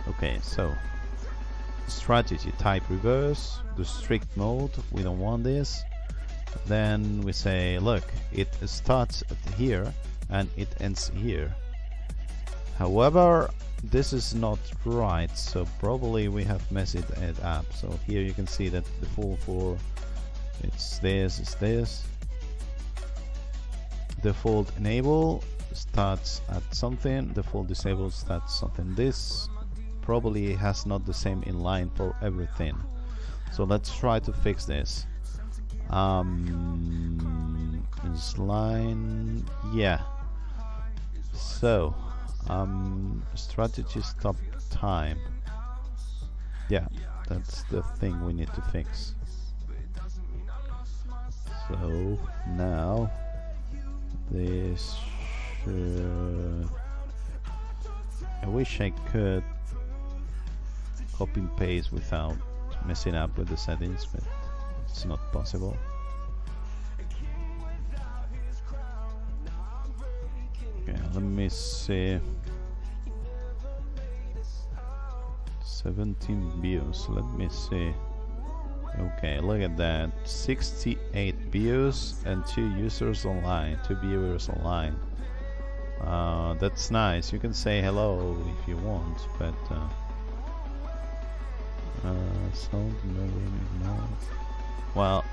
okay, so strategy type reverse, the strict mode, we don't want this. Then we say, look, it starts at here and it ends here. However, this is not right, so probably we have messed it up. So here you can see that the default for it's this. Default enable starts at something, default disable starts something. This probably has not the same inline for everything. So let's try to fix this. This line, yeah. So strategy stop time. Yeah, that's the thing we need to fix. So now this should, I wish I could copy and paste without messing up with the settings, but it's not possible. Okay, let me see. 17 views, let me see. Okay, look at that. 68 views and 2 users online, 2 viewers online. That's nice. You can say hello if you want, but well,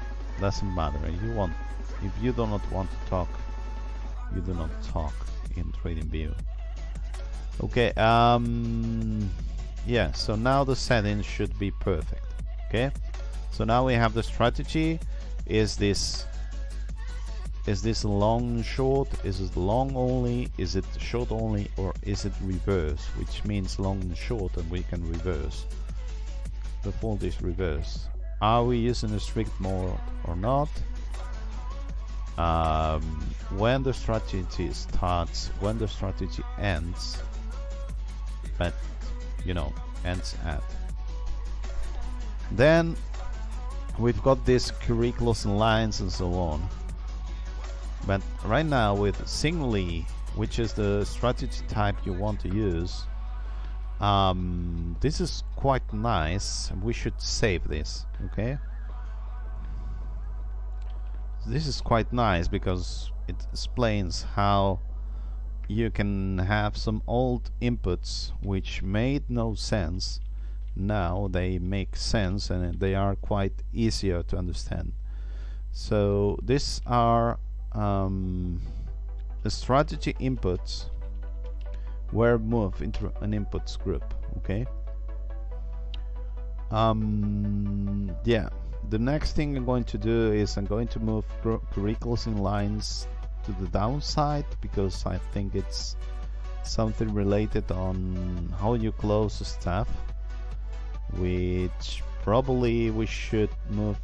doesn't matter. If you do not want to talk, you do not talk in TradingView. Okay, yeah, so now the settings should be perfect. Okay, so now we have the strategy. Is this long short? Is it long only? Is it short only? Or is it reverse, which means long and short, and we can reverse. The default is reverse. Are we using a strict mode or not? When the strategy starts, when the strategy ends, but you know, ends at. Then we've got these curriculums and lines and so on. But right now with Zignaly, which is the strategy type you want to use, this is quite nice. We should save this. Okay, this is quite nice because it explains how you can have some old inputs which made no sense. Now they make sense and they are quite easier to understand. So these are the strategy inputs were moved into an inputs group. Okay, yeah, the next thing I'm going to do is I'm going to move curriculums and lines to the downside, because I think it's something related on how you close stuff, which probably we should move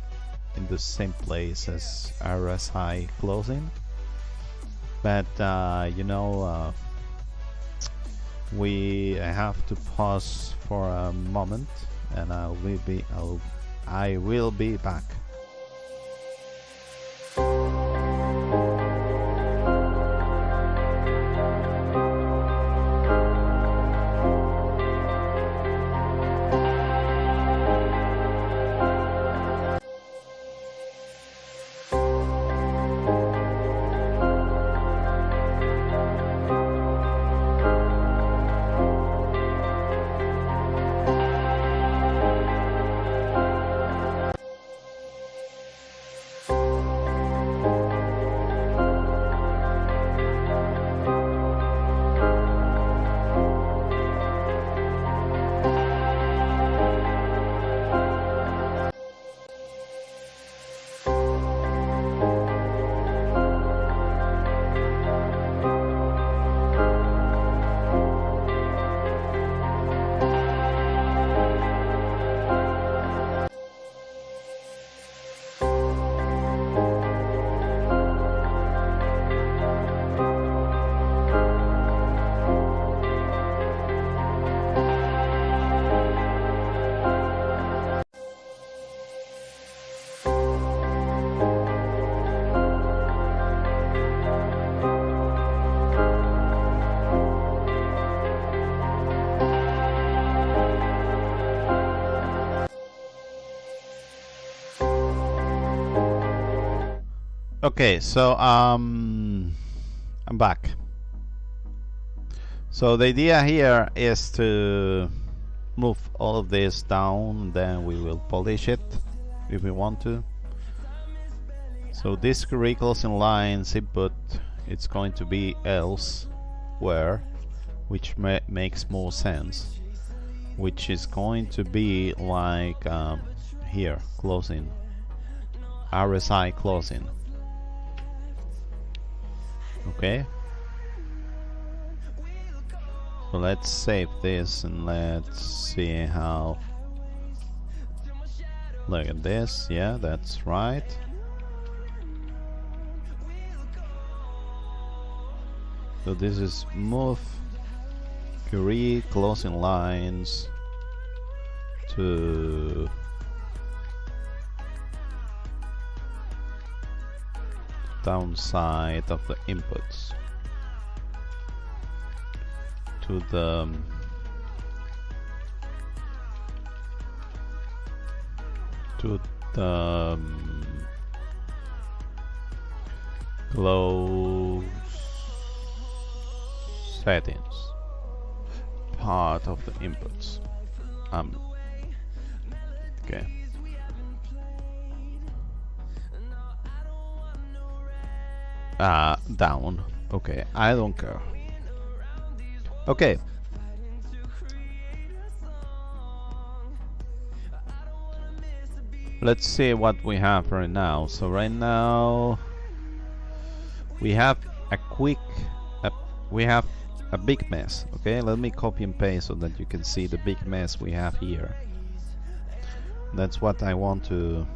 in the same place as RSI closing. But you know, we have to pause for a moment, and I will be back. Okay, so I'm back. So the idea here is to move all of this down, then we will polish it if we want to. So this query closing lines input, it's going to be else where, which makes more sense, which is going to be like here, closing, RSI closing. Okay, so let's save this and let's see how. Look at this. Yeah, that's right. So this is move query closing lines to downside of the inputs to the close settings part of the inputs. Okay. Down. Okay, I don't care. Okay. Let's see what we have right now. So right now we have a big mess. Okay, let me copy and paste so that you can see the big mess we have here. That's what I want to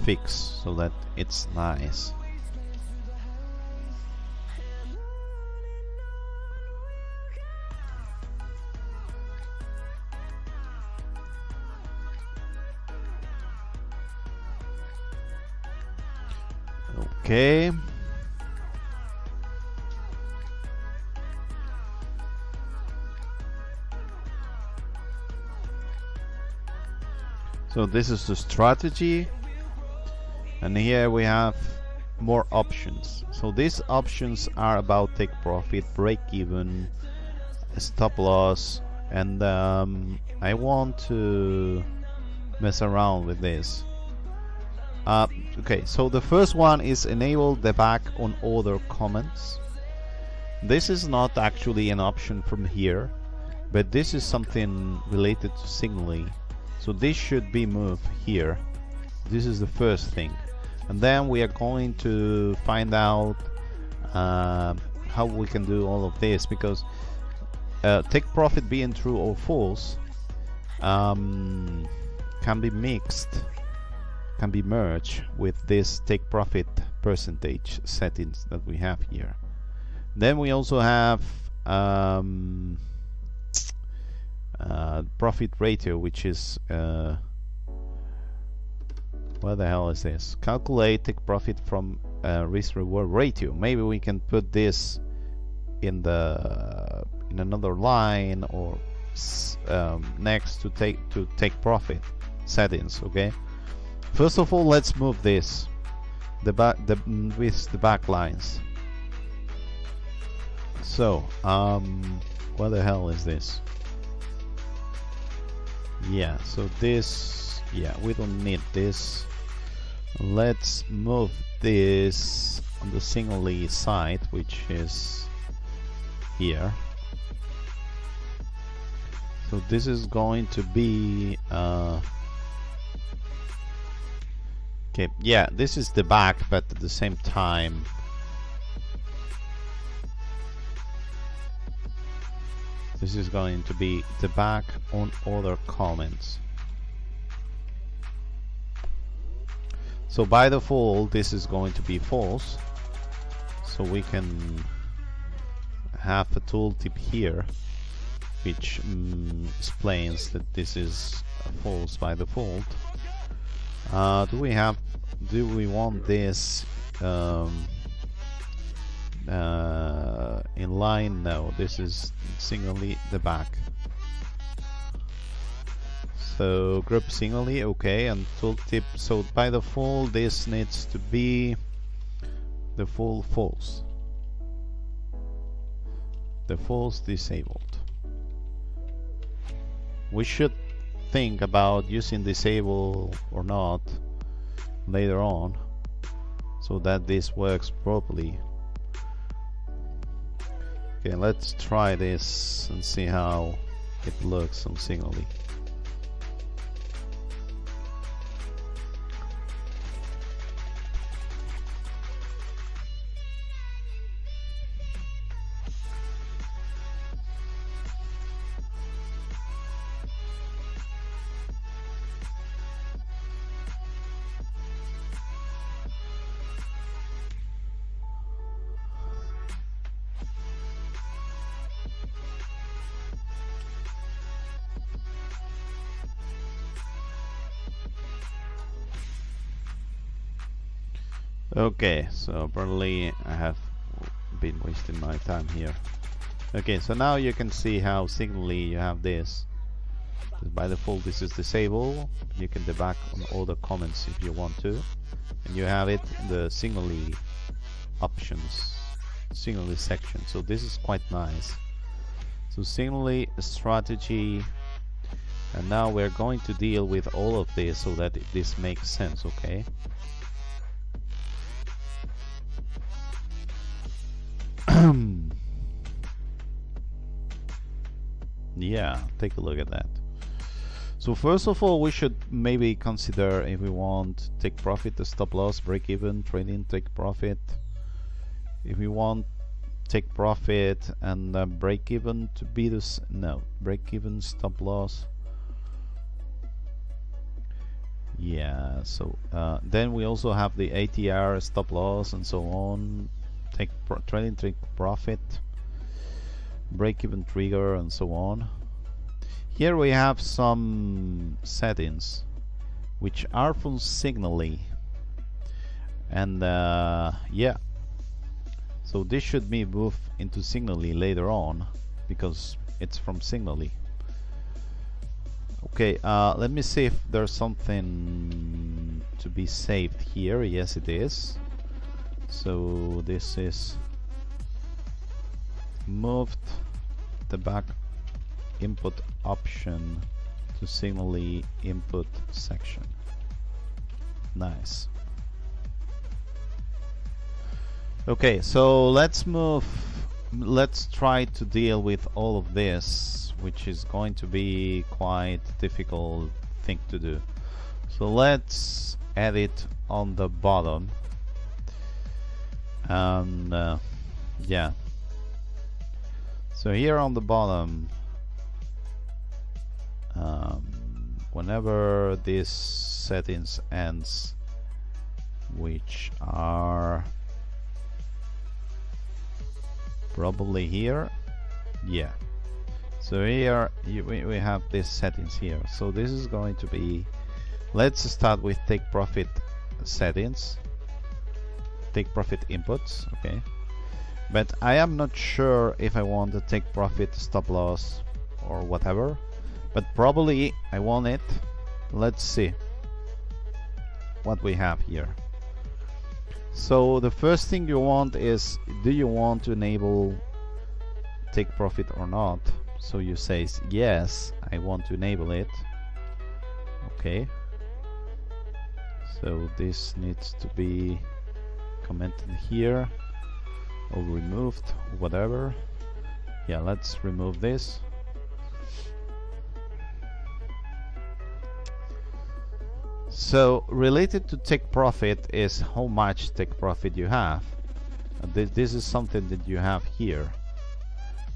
fix so that it's nice. Okay. So this is the strategy, and here we have more options. So these options are about take profit, break even, stop loss, and I want to mess around with this. Okay, so the first one is enable debug on other comments. This is not actually an option from here, but this is something related to Zignaly. So this should be moved here. This is the first thing. And then we are going to find out how we can do all of this, because take profit being true or false can be mixed, can be merged with this take profit percentage settings that we have here. Then we also have profit ratio, which is what the hell is this? Calculate take profit from risk reward ratio. Maybe we can put this in another line or next to take profit settings. Okay. First of all, let's move this with the back lines. So what the hell is this? Yeah, so this, yeah, we don't need this. Let's move this on the Zignaly side, which is here. So this is going to be okay, yeah, this is the back, but at the same time this is going to be the back on other comments. So by default this is going to be false, so we can have a tooltip here which explains that this is false by default. Do we want this in line? No, this is Zignaly the back. So group Zignaly, okay, and tooltip. So by default this needs to be the full false. defaults disabled. We should think about using disable or not later on so that this works properly. Okay, let's try this and see how it looks on Zignaly. Okay, so apparently I have been wasting my time here. Okay, so now you can see how Zignaly you have this. By default this is disabled. You can debug on all the comments if you want to. And you have it in the Zignaly options, Zignaly section. So this is quite nice. So Zignaly strategy, and now we're going to deal with all of this so that this makes sense, okay? Yeah, take a look at that. So first of all, we should maybe consider if we want take profit, the stop loss, break even, trading, take profit. If we want take profit and break even to be this, no, break even, stop loss. Yeah, so then we also have the ATR, stop loss, and so on. Trading, take profit, break even trigger, and so on. Here we have some settings which are from Zignaly, and yeah, so this should be moved into Zignaly later on because it's from Zignaly. Okay, let me see if there's something to be saved here. Yes, it is. So this is moved the back input option to Zignaly input section. Nice. Okay, so let's try to deal with all of this, which is going to be quite difficult thing to do. So let's add it on the bottom. And yeah, so here on the bottom, whenever this settings ends, which are probably here, yeah, so here we have these settings here. So this is going to be, let's start with take profit settings, take profit inputs, okay, but I am not sure if I want to take profit, stop loss, or whatever, but probably I want it. Let's see what we have here. So the first thing you want is, do you want to enable take profit or not? So you say yes, I want to enable it. Okay, so this needs to be commented here or removed, whatever. Yeah, let's remove this. So related to take profit is how much take profit you have. This is something that you have here.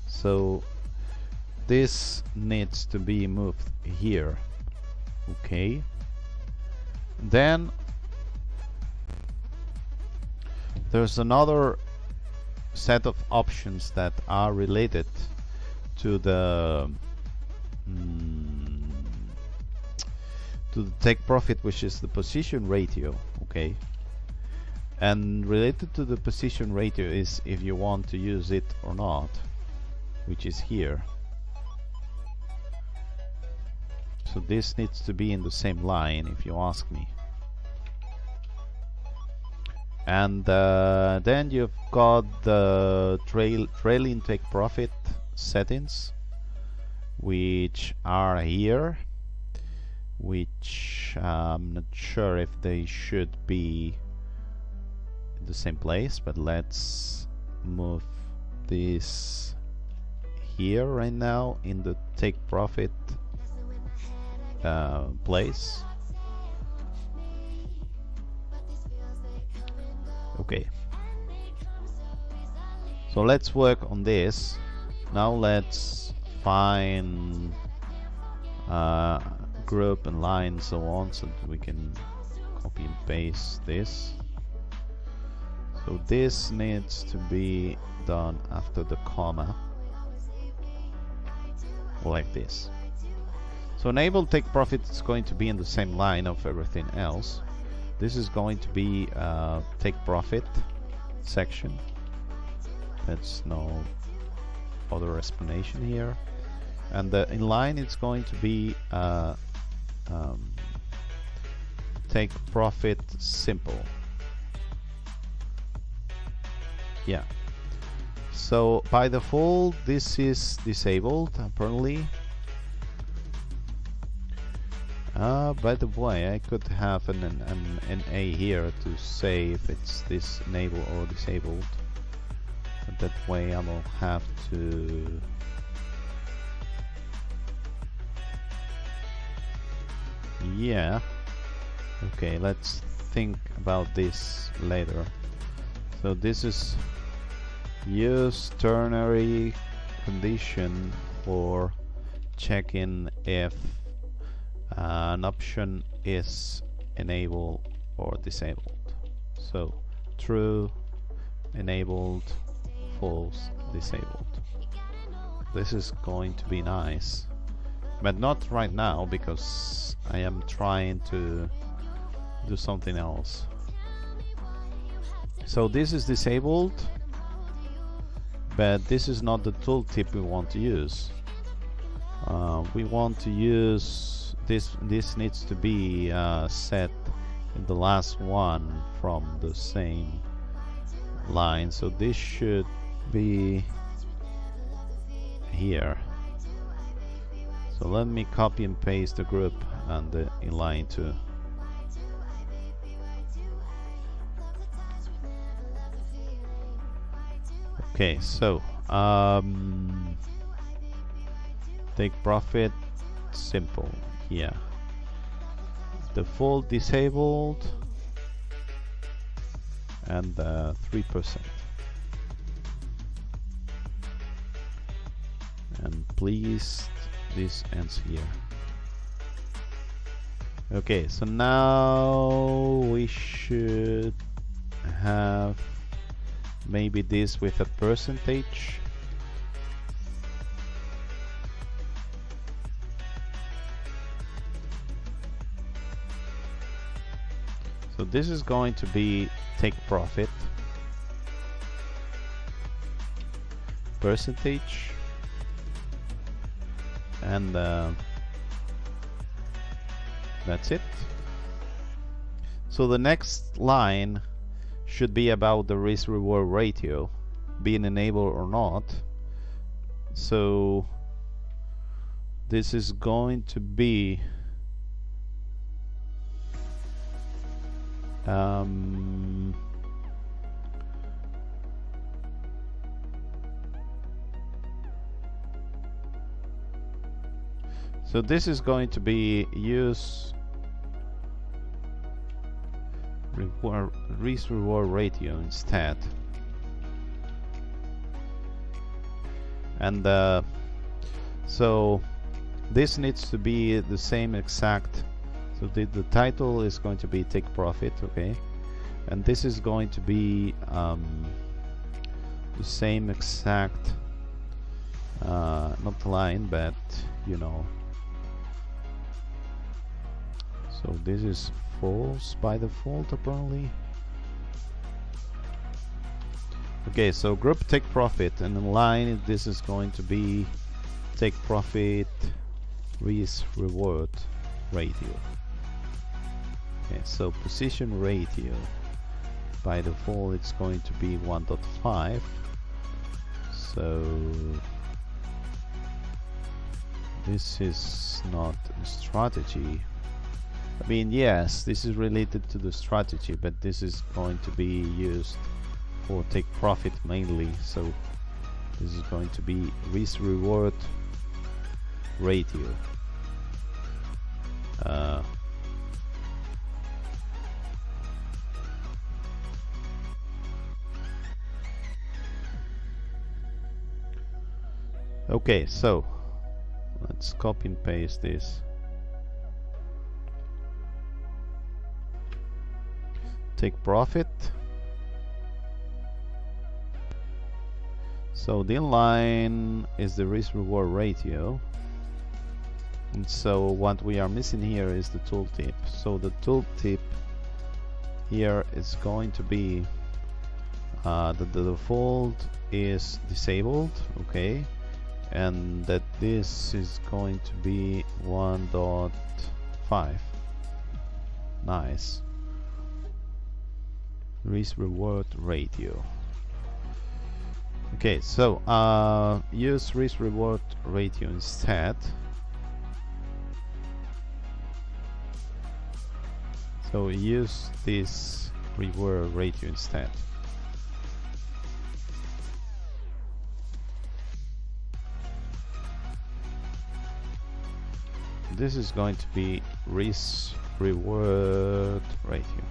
So this needs to be moved here. Okay, then there's another set of options that are related to the take profit, which is the position ratio. Okay, and related to the position ratio is if you want to use it or not, which is here. So this needs to be in the same line, if you ask me. And then you've got the trailing take profit settings, which are here, which I'm not sure if they should be in the same place, but let's move this here right now in the take profit place. Okay, so let's work on this. Now let's find group and line and so on, so that we can copy and paste this. So this needs to be done after the comma, like this. So enable take profit is going to be in the same line of everything else. This is going to be take profit section. That's no other explanation here. And the inline it's going to be take profit simple. Yeah. So by default this is disabled apparently. By the way, I could have an A here to say if it's this enable or disabled. But that way I will have to yeah. Okay, let's think about this later. So this is use ternary condition for checking if an option is enabled or disabled. So true, enabled, false, disabled. This is going to be nice, but not right now because I am trying to do something else. So this is disabled, but this is not the tooltip we want to use. We want to use this needs to be set in the last one from the same line. So this should be here. So let me copy and paste the group and the inline too. Okay, so take profit simple. Yeah, default disabled and 3%. And please, this ends here. Okay, so now we should have maybe this with a percentage. So this is going to be take profit percentage, and that's it. So the next line should be about the risk reward ratio being enabled or not. So this is going to be so this is going to be use risk reward ratio instead, and so this needs to be the same exact. So the title is going to be take profit, okay, and this is going to be the same exact, not the line, but you know. So this is false by default apparently. Okay, so group take profit, and in line this is going to be take profit risk reward ratio. Okay, so position ratio by default it's going to be 1.5. So this is not a strategy. I mean, yes, this is related to the strategy, but this is going to be used for take profit mainly. So this is going to be risk reward ratio. Okay, so let's copy and paste this. Take profit. So the inline is the risk reward ratio, and so what we are missing here is the tooltip. So the tooltip here is going to be that the default is disabled, okay, and that this is going to be 1.5. Nice. Risk reward ratio. Okay, so use risk reward ratio instead. So use this reward ratio instead. This is going to be risk reward ratio.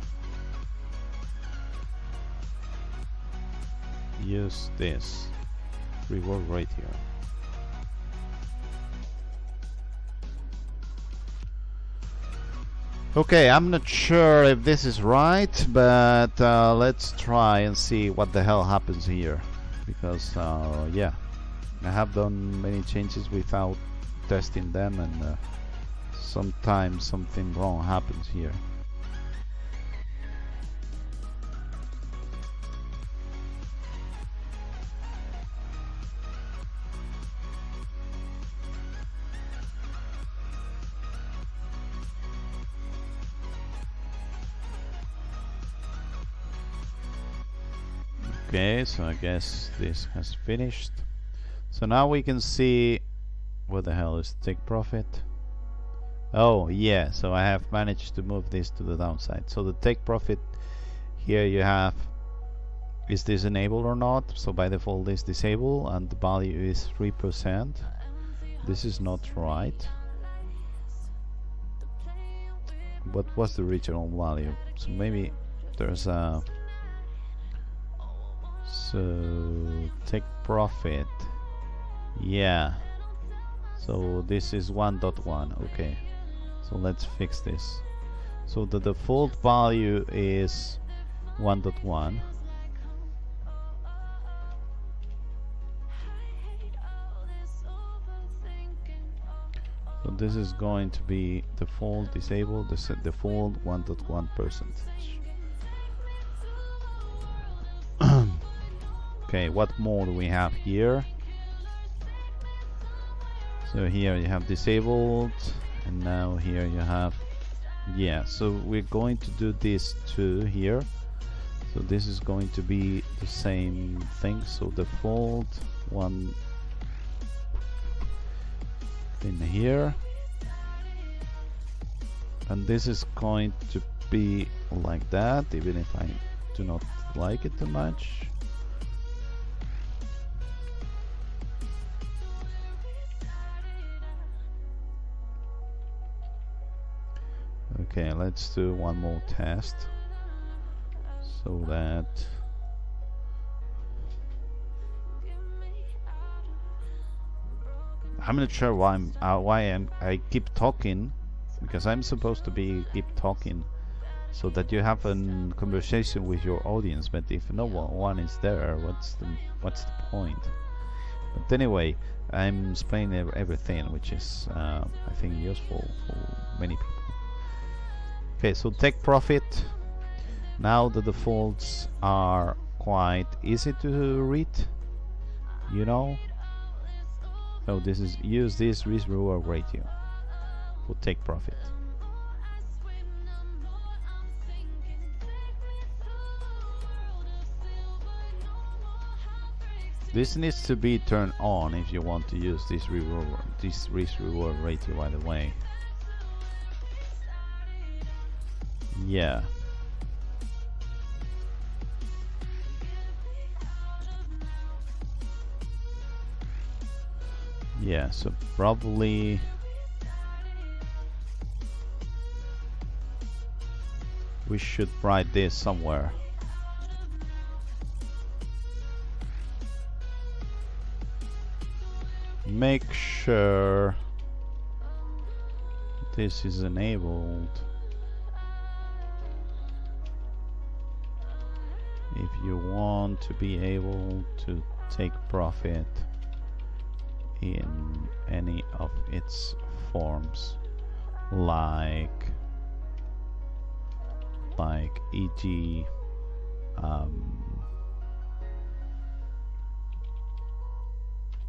Use this reward ratio. Okay, I'm not sure if this is right, but let's try and see what the hell happens here, because yeah, I have done many changes without testing them, and sometimes something wrong happens here. Okay, so I guess this has finished. So now we can see what the hell is take profit. Oh yeah, so I have managed to move this to the downside. So the take profit here you have, is this enabled or not? So by default this disabled and the value is 3%. This is not right. What was the original value? So maybe there's a take profit, yeah, so this is 1.1. okay, so let's fix this. So the default value is 1.1. So this is going to be default disabled, the default 1.1%. Okay, what more do we have here? So here you have disabled, and now here you have, yeah, so we're going to do this too here. So this is going to be the same thing. So default one in here, and this is going to be like that, even if I do not like it too much. Okay, let's do one more test so that I'm not sure why I keep talking, because I'm supposed to be keep talking so that you have a conversation with your audience, but if no one is there, what's the point? But anyway, I'm explaining everything, which is I think useful for many people. Okay, so take profit. Now the defaults are quite easy to read, you know. So this is use this risk reward ratio for take profit. This needs to be turned on if you want to use this risk reward ratio, by the way. Yeah. Yeah, so probably we should write this somewhere. Make sure this is enabled if you want to be able to take profit in any of its forms, like e.g.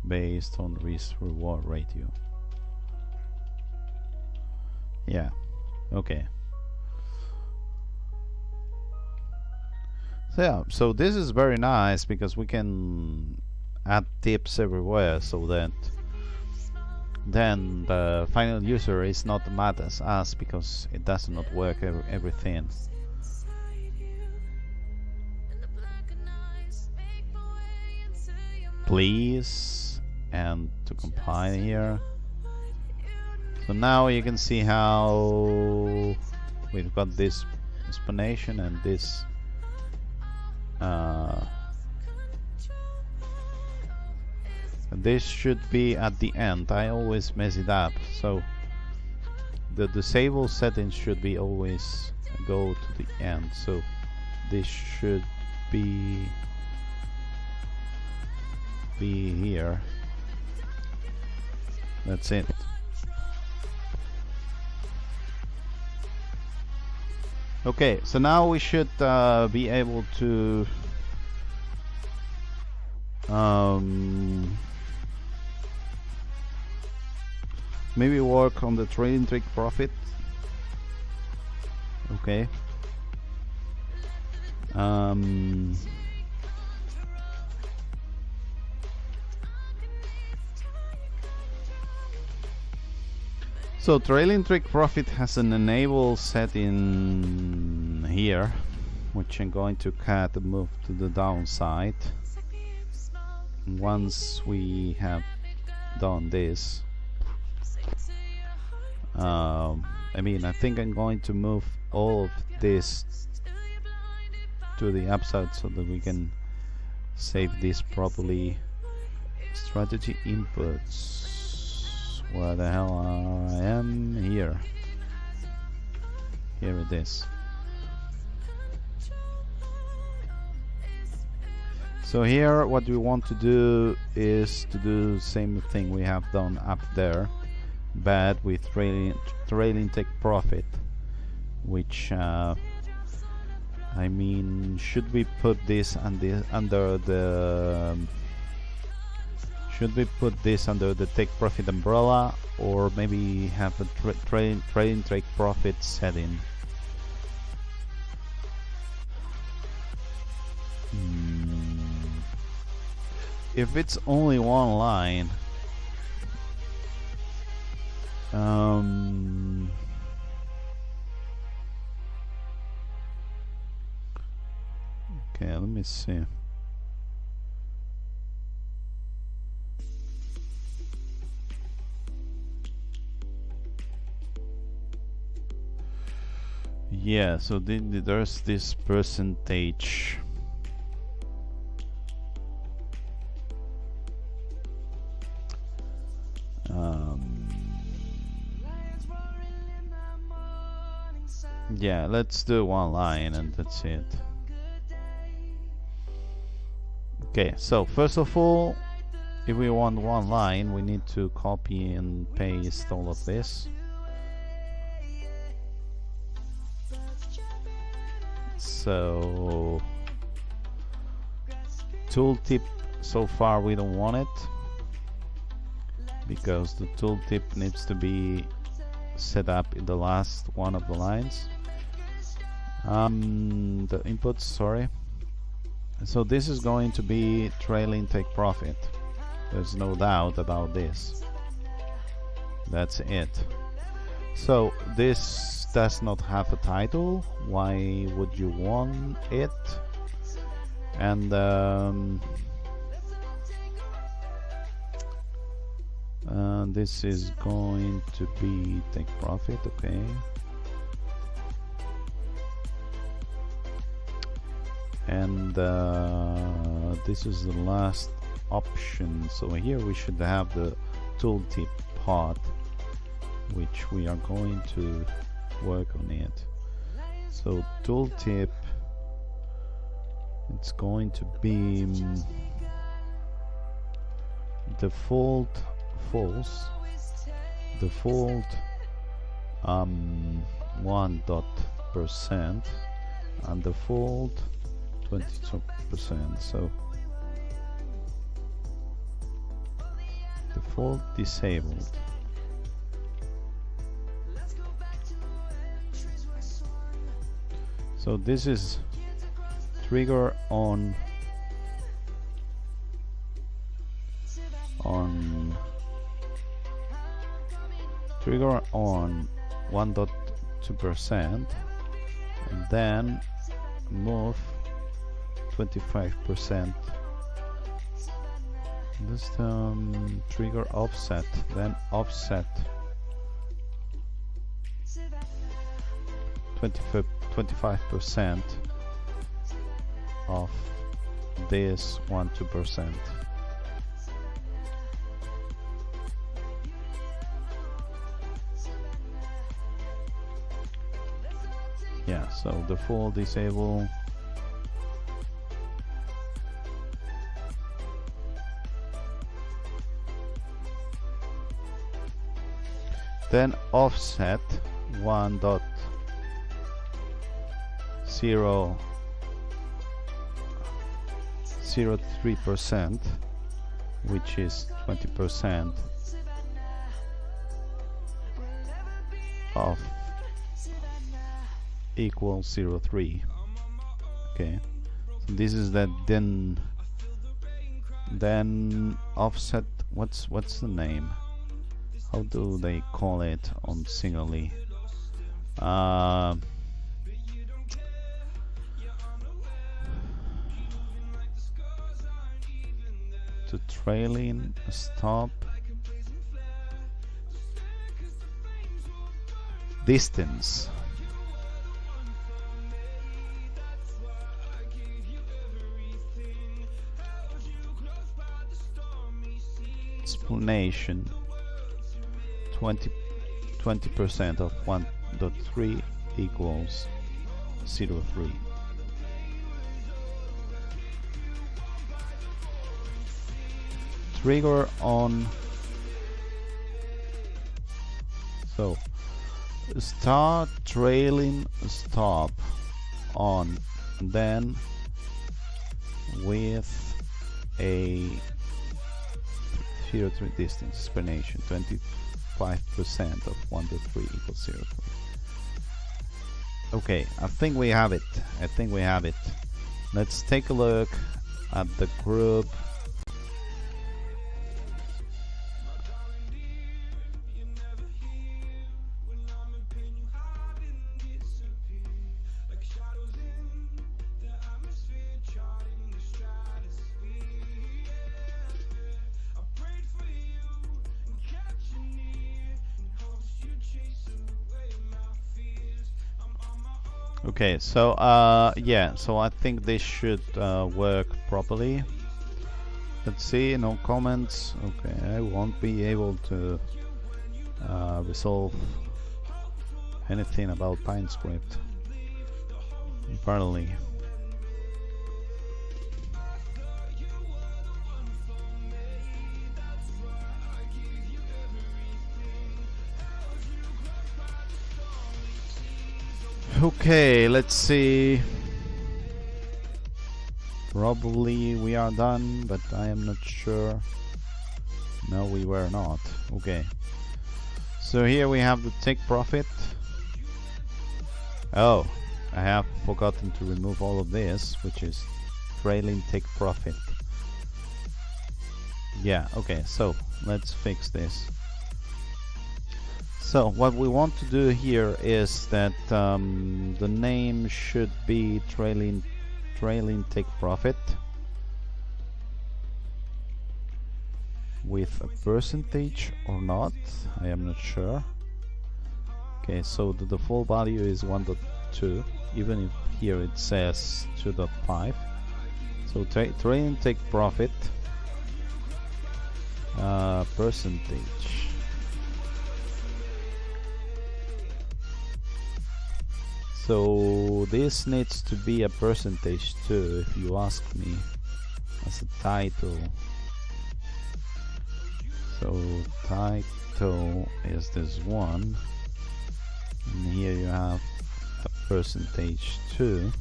Based on risk reward ratio. Yeah, okay. So yeah, so this is very nice because we can add tips everywhere, so that then the final user is not mad at us because it does not work everything. Please, and to compile here. So now you can see how we've got this explanation and this this should be at the end. I always mess it up, so the disable settings should be always go to the end, so this should be here. That's it. Okay, so now we should be able to maybe work on the trading trick profit. Okay. So trailing trick profit has an enable setting here, which I'm going to cut and move to the downside. Once we have done this, I mean, I think I'm going to move all of this to the upside so that we can save this properly. Strategy inputs. Where the hell I am? Here. Here it is. So here what we want to do is to do the same thing we have done up there, but with trailing take profit, which I mean, should we put this under the should we put this under the take profit umbrella, or maybe have a trading take profit setting? If it's only one line, okay, let me see. Yeah, so there's this percentage. Yeah, let's do one line and that's it. Okay, so first of all, if we want one line, we need to copy and paste all of this. So tooltip, so far we don't want it because the tooltip needs to be set up in the last one of the lines. The inputs, sorry. So this is going to be trailing take profit. There's no doubt about this. That's it. So this does not have a title. Why would you want it? And this is going to be take profit, okay. And this is the last option. So here we should have the tooltip part, which we are going to work on it. So tooltip, it's going to be default false, default 1% and default 22%. So default disabled. So this is trigger on trigger on 1.2% and then move 25%. This trigger offset, then offset 25% of this 1.2%. Yeah, so default disable. Then offset 1.003%, which is 20% of equals 0.3. Okay, so this is that. Then offset, what's the name? How do they call it on Zignaly? To trailing stop distance. Explanation. 20% of 1.3 equals 0.3. Trigger on. So start trailing stop on, then with a 0.3 distance explanation. 25% of 1.3 equals 0.3. Okay, I think we have it. Let's take a look at the group. Okay, so yeah, so I think this should work properly. Let's see, no comments. Okay, I won't be able to resolve anything about PineScript, apparently. Okay, let's see. Probably we are done, but I am not sure. No, we were not. Okay. So here we have the take profit. Oh, I have forgotten to remove all of this, which is trailing take profit. Yeah, okay, so let's fix this. So what we want to do here is that the name should be trailing take profit with a percentage or not, I am not sure. Okay, so the default value is 1.2, even if here it says 2.5. So trailing take profit percentage. So this needs to be a percentage too, if you ask me, as a title. So title is this one, and here you have a percentage too.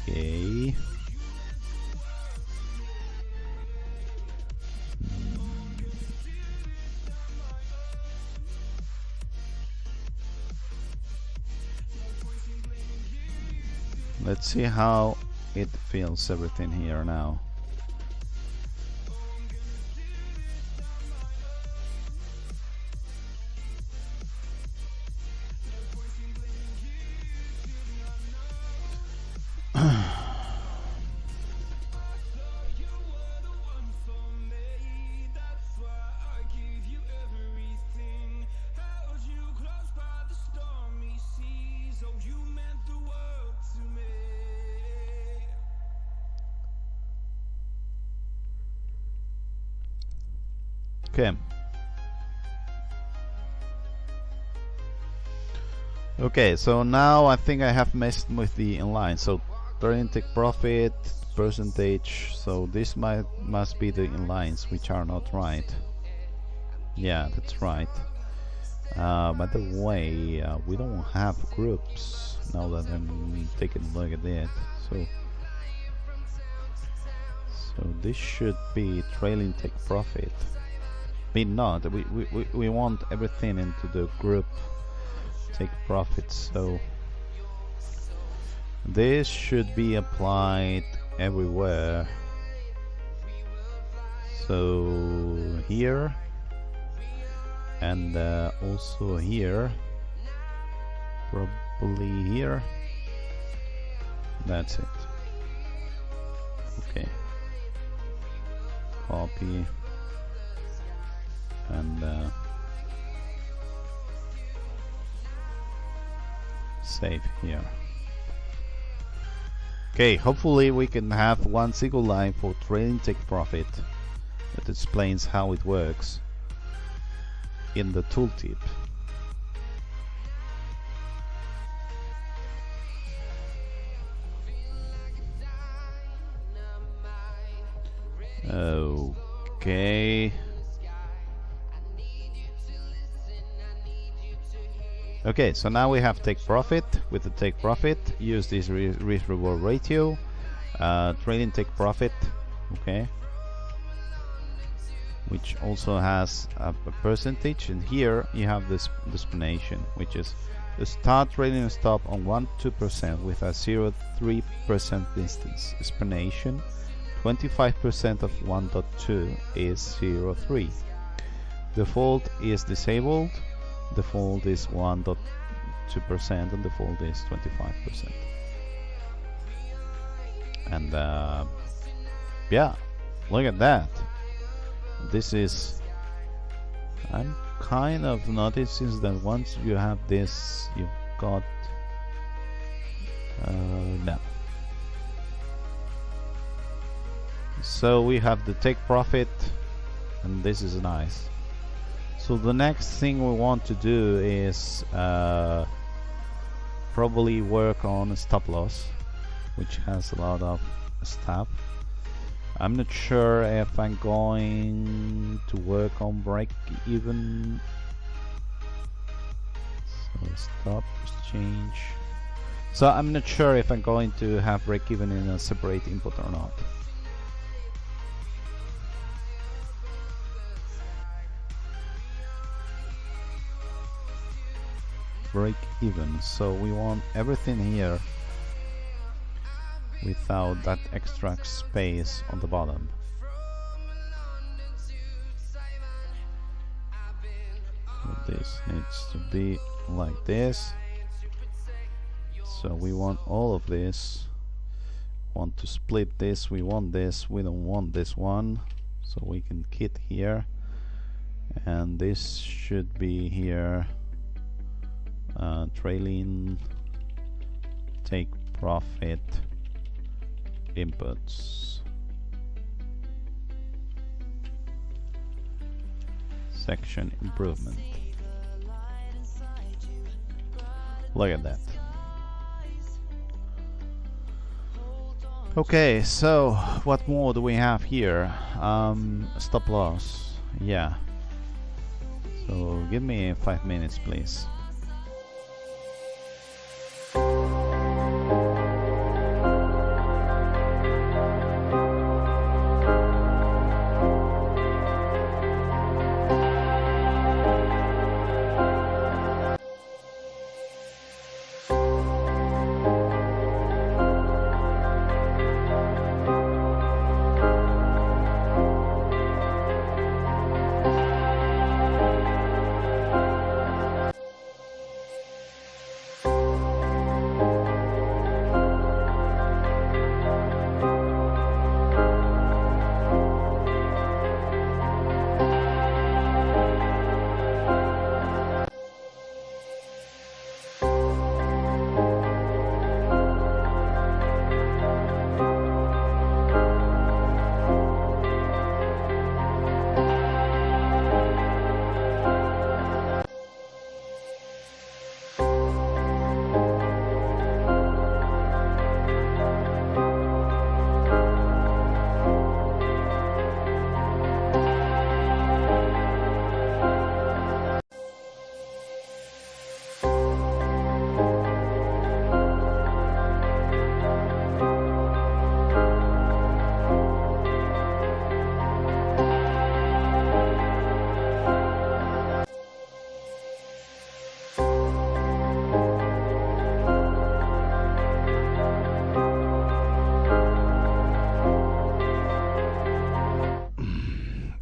Okay. Let's see how it fills everything here now. Okay. Okay, so now I think I have messed with the inline. So trailing take profit percentage. So this must be the inlines, which are not right. Yeah, that's right. By the way, we don't have groups now that I'm taking a look at it. So this should be trailing take profit. Not we want everything into the group take profit, so this should be applied everywhere. So here and also here, probably here. That's it. Okay, copy and save here. Okay, hopefully we can have one single line for trailing take profit that explains how it works in the tooltip. Okay. Okay, so now we have take profit. With the take profit, use this risk reward ratio, trailing take profit, okay, which also has a percentage, and here you have this explanation, which is the start trading stop on 1-2% with a 0.3% distance. Explanation: 25% of 1.2 is 0.3. Default is disabled. Default is 1.2% and default is 25%. And yeah, look at that. This is, I'm kind of noticing that once you have this, you've got no. So we have the take profit, and this is nice. So the next thing we want to do is probably work on stop loss, which has a lot of stuff. I'm not sure if I'm going to work on break even. So stop exchange. So I'm not sure if I'm going to have break even in a separate input or not. break even, so we want everything here without that extra space on the bottom. So this needs to be like this. So we want all of this. Want to split this, we want this, we don't want this one, so we can kit here, and this should be here, trailing take profit inputs, section improvement. Look at that. Okay, so what more do we have here? Stop loss. Yeah. So give me 5 minutes, please.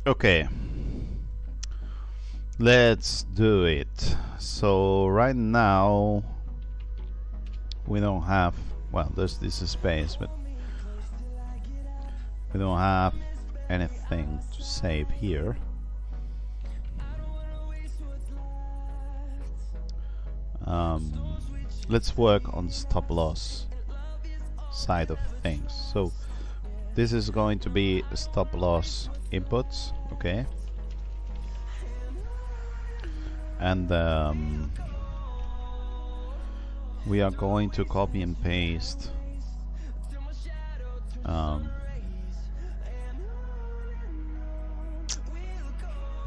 Okay, let's do it. So right now we don't have, well, there's this space, but we don't have anything to save here. Let's work on the stop loss side of things. So this is going to be a stop loss inputs, okay, and we are going to copy and paste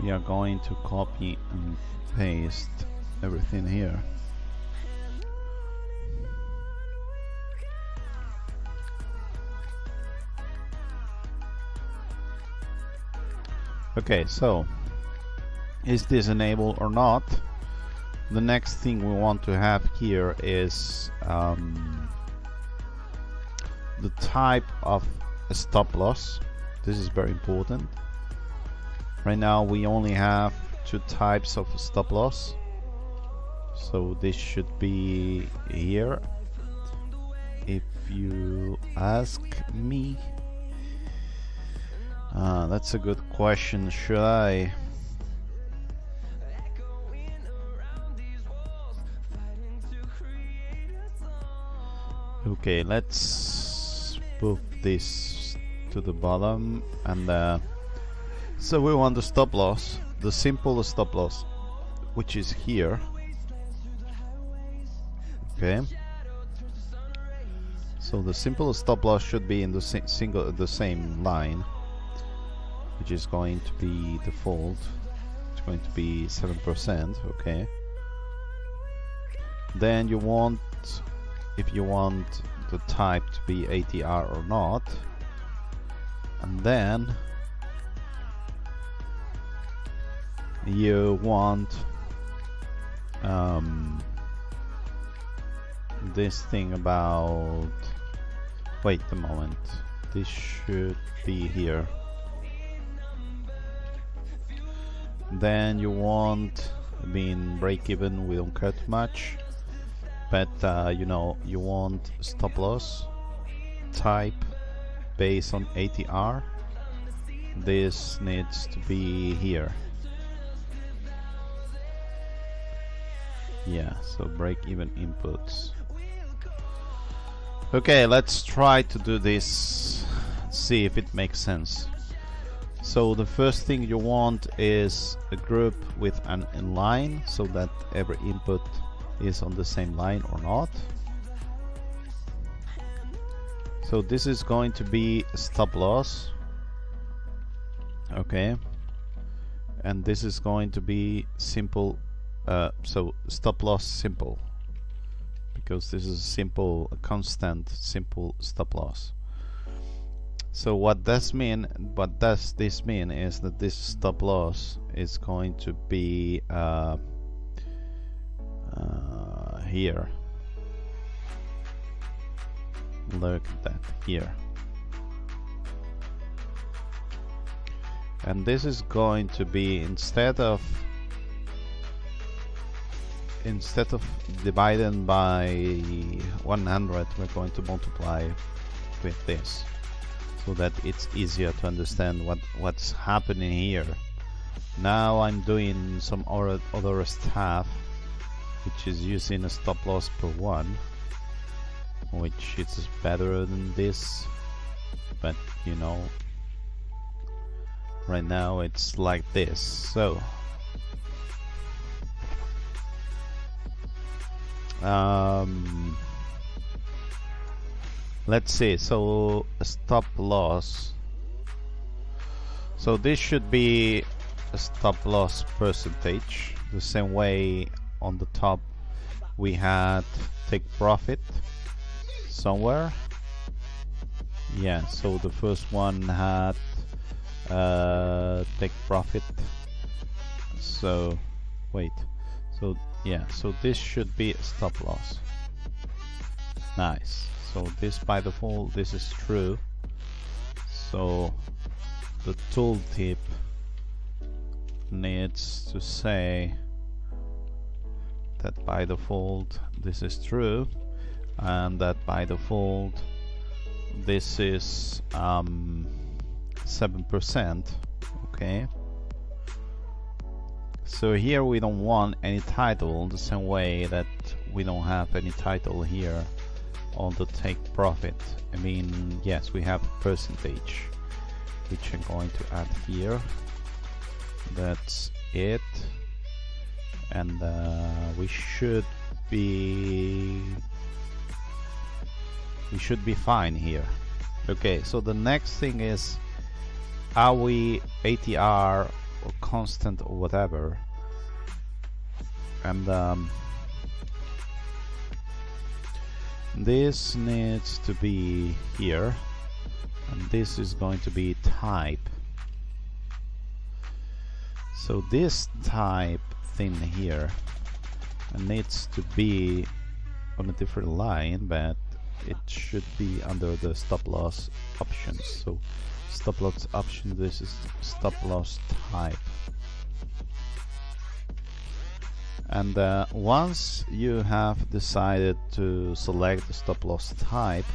we are going to copy and paste everything here. Okay, so is this enabled or not? The next thing we want to have here is the type of a stop loss. This is very important. Right now we only have 2 types of stop loss, so this should be here if you ask me. That's a good question. Should I? Okay, let's move this to the bottom, and so we want the stop loss, the simple stop loss, which is here. Okay. So the simple stop loss should be in the same line, which is going to be default. It's going to be 7%. Okay. Then you want, if you want the type to be ATR or not, and then you want this thing about, wait a moment, this should be here. Then you want, I mean, break even, we don't care too much, but you know, you want stop loss type based on ATR. This needs to be here. Yeah, so break even inputs. Okay, let's try to do this, see if it makes sense. So the first thing you want is a group with an inline, so that every input is on the same line or not. So this is going to be a stop loss. Okay. And this is going to be simple, so stop loss simple, because this is a simple, a constant, simple stop loss. So what does this mean is that this stop loss is going to be here. Look at that here. And this is going to be, instead of dividing by 100, we're going to multiply with this, so that it's easier to understand what's happening here. Now I'm doing some other stuff, which is using a stop loss per one, which is better than this, but you know, right now it's like this. So let's see, so a stop loss, so this should be a stop loss percentage, the same way on the top we had take profit somewhere. Yeah, so the first one had take profit, so wait, so yeah, so this should be a stop loss. Nice. So this by default, this is true. So the tooltip needs to say that by default this is true, and that by default this is 7%. Okay. So here we don't want any title, the same way that we don't have any title here on the take profit. I mean, yes, we have percentage, which I'm going to add here. That's it, and we should be fine here. Okay, so the next thing is, are we ATR or constant or whatever? And this needs to be here, and this is going to be type. So this type thing here needs to be on a different line, but it should be under the stop loss options. So stop loss option, this is stop loss type. And once you have decided to select the stop loss type,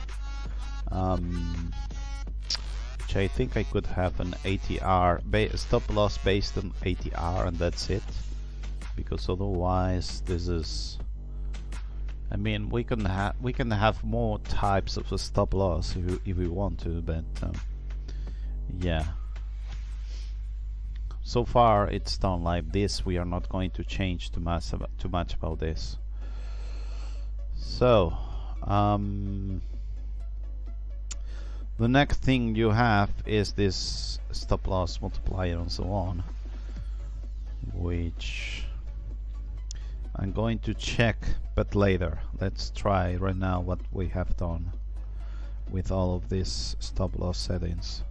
which I think I could have an ATR stop loss based on ATR, and that's it, because otherwise this is, I mean, we can have more types of a stop loss if we want to, but yeah, so far it's done like this. We are not going to change too much about this. So the next thing you have is this stop loss multiplier and so on, which I'm going to check but later. Let's try right now what we have done with all of these stop loss settings,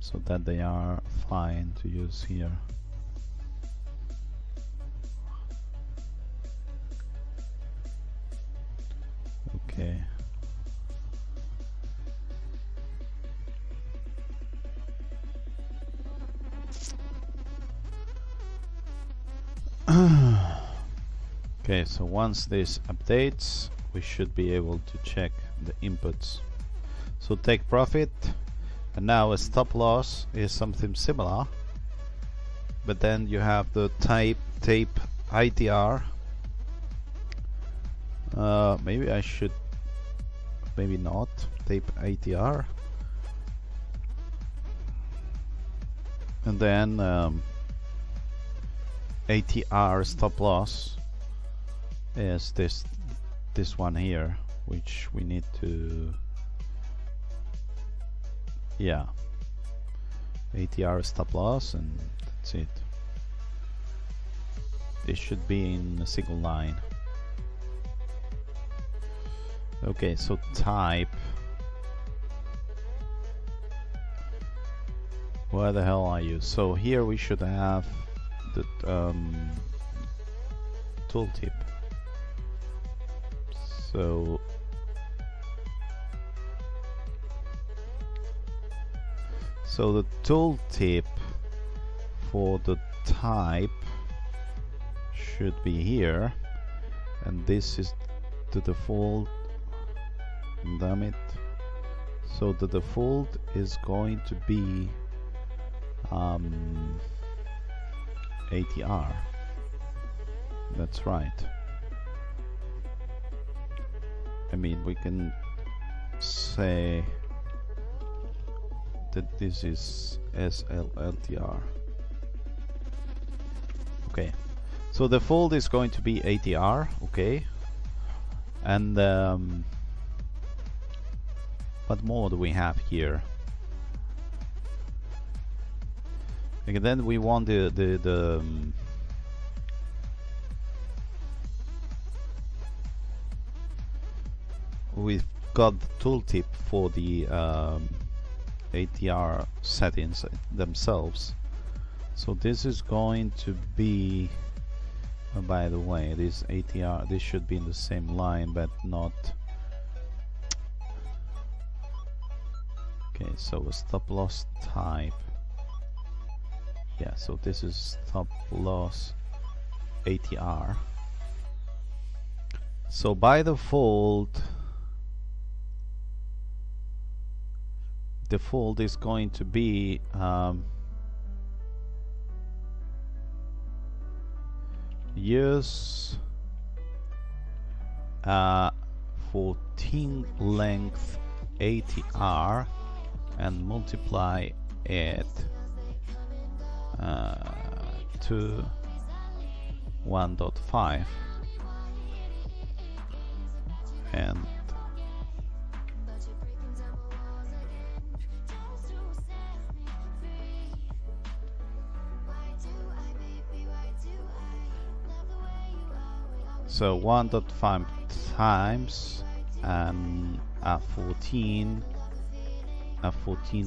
so that they are fine to use here. Okay. Okay, so once this updates, we should be able to check the inputs. So take profit, and now a stop loss is something similar, but then you have the tape ITR. Maybe I should, maybe not, tape ITR. And then ATR stop loss is this one here, which we need to, yeah, ATR stop loss, and that's it. It should be in a single line. Okay, so type, where the hell are you? So here we should have the tooltip. So the tooltip for the type should be here, and this is the default. Damn it. So the default is going to be ATR. That's right. I mean, we can say that this is SLLTR. Okay, so the default is going to be ATR. Okay, and what more do we have here? And then we want the we've got the tooltip for the ATR settings themselves. So this is going to be, oh, by the way, this ATR, this should be in the same line, but not. Okay, so a stop loss type. Yeah, so this is stop loss ATR. So by default is going to be use 14 length ATR and multiply it to 1.5 and so 1.5 times and a 14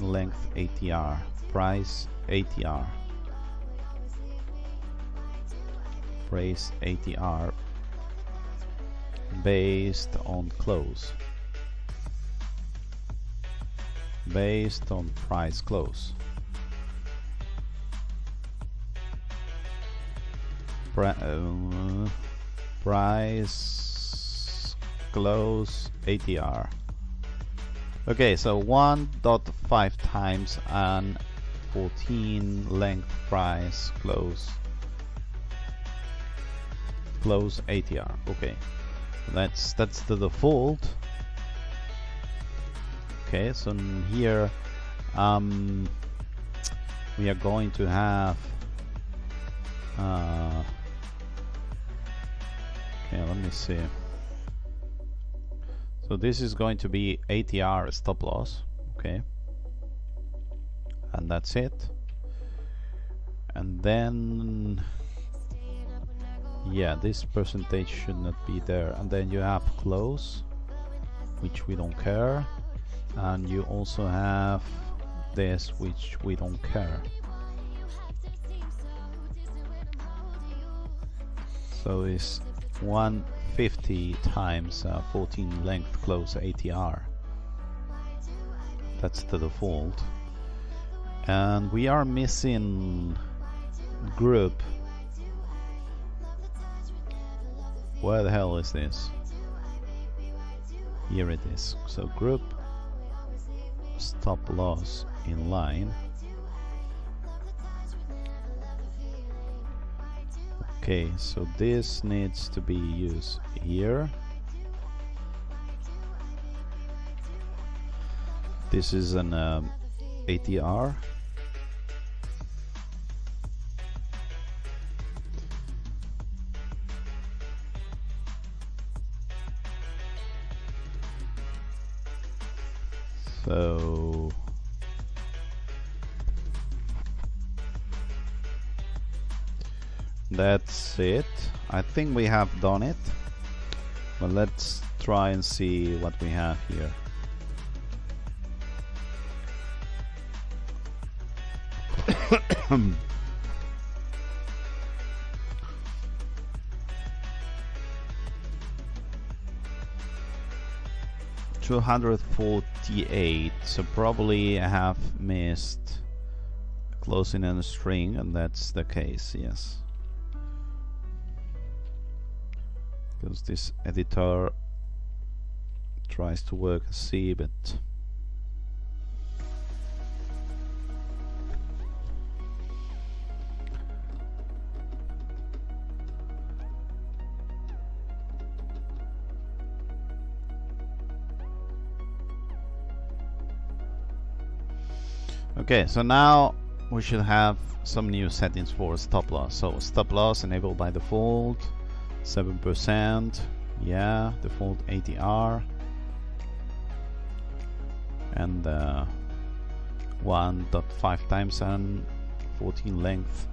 length ATR, price ATR, price ATR based on close, based on price close. Price close ATR. Okay, so 1.5 times and 14 length price close ATR. Okay, that's the default. Okay, so here we are going to have okay, let me see. So this is going to be ATR stop loss, okay, and that's it. And then yeah, this percentage should not be there. And then you have close, which we don't care, and you also have this, which we don't care. So it's 150 times 14 length close ATR. That's the default. And we are missing group. Where the hell is this? Here it is. So group stop loss in line. Okay, so this needs to be used here. This is an ATR. So that's it. I think we have done it. But let's try and see what we have here. $248, so probably I have missed closing in a string, and that's the case, yes. Because this editor tries to work a C, but okay, so now we should have some new settings for stop loss. So stop loss enabled by default, 7%, yeah, default ATR, and 1.5 times and 14 length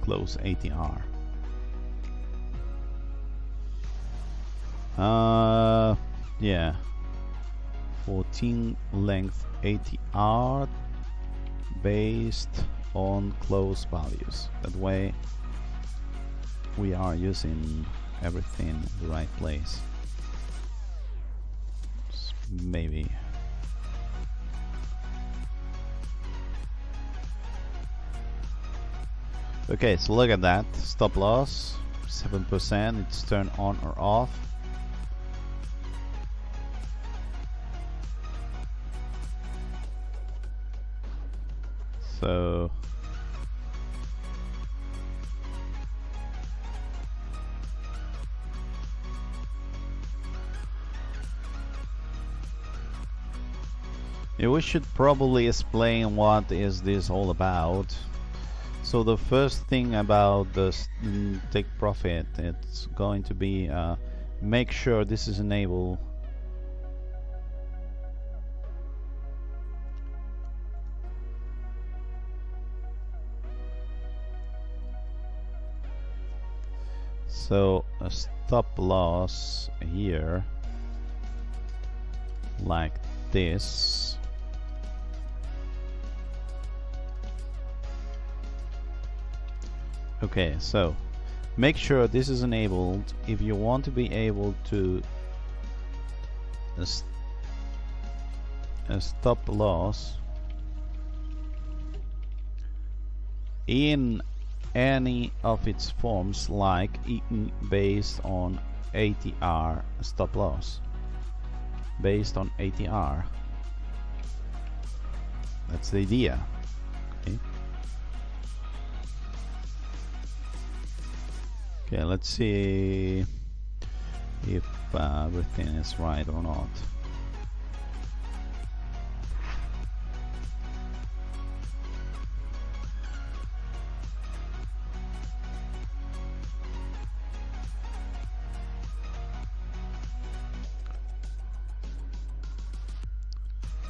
close ATR. Yeah, 14 length ATR based on close values. That way we are using everything in the right place. Maybe okay, so look at that. Stop loss 7%, it's turned on or off. So yeah, we should probably explain what is this all about. So the first thing about the take profit, it's going to be make sure this is enabled. So a stop loss here like this. Okay, so make sure this is enabled if you want to be able to a stop loss in any of its forms, like based on ATR, stop loss based on ATR. That's the idea. Okay. Okay, let's see if everything is right or not.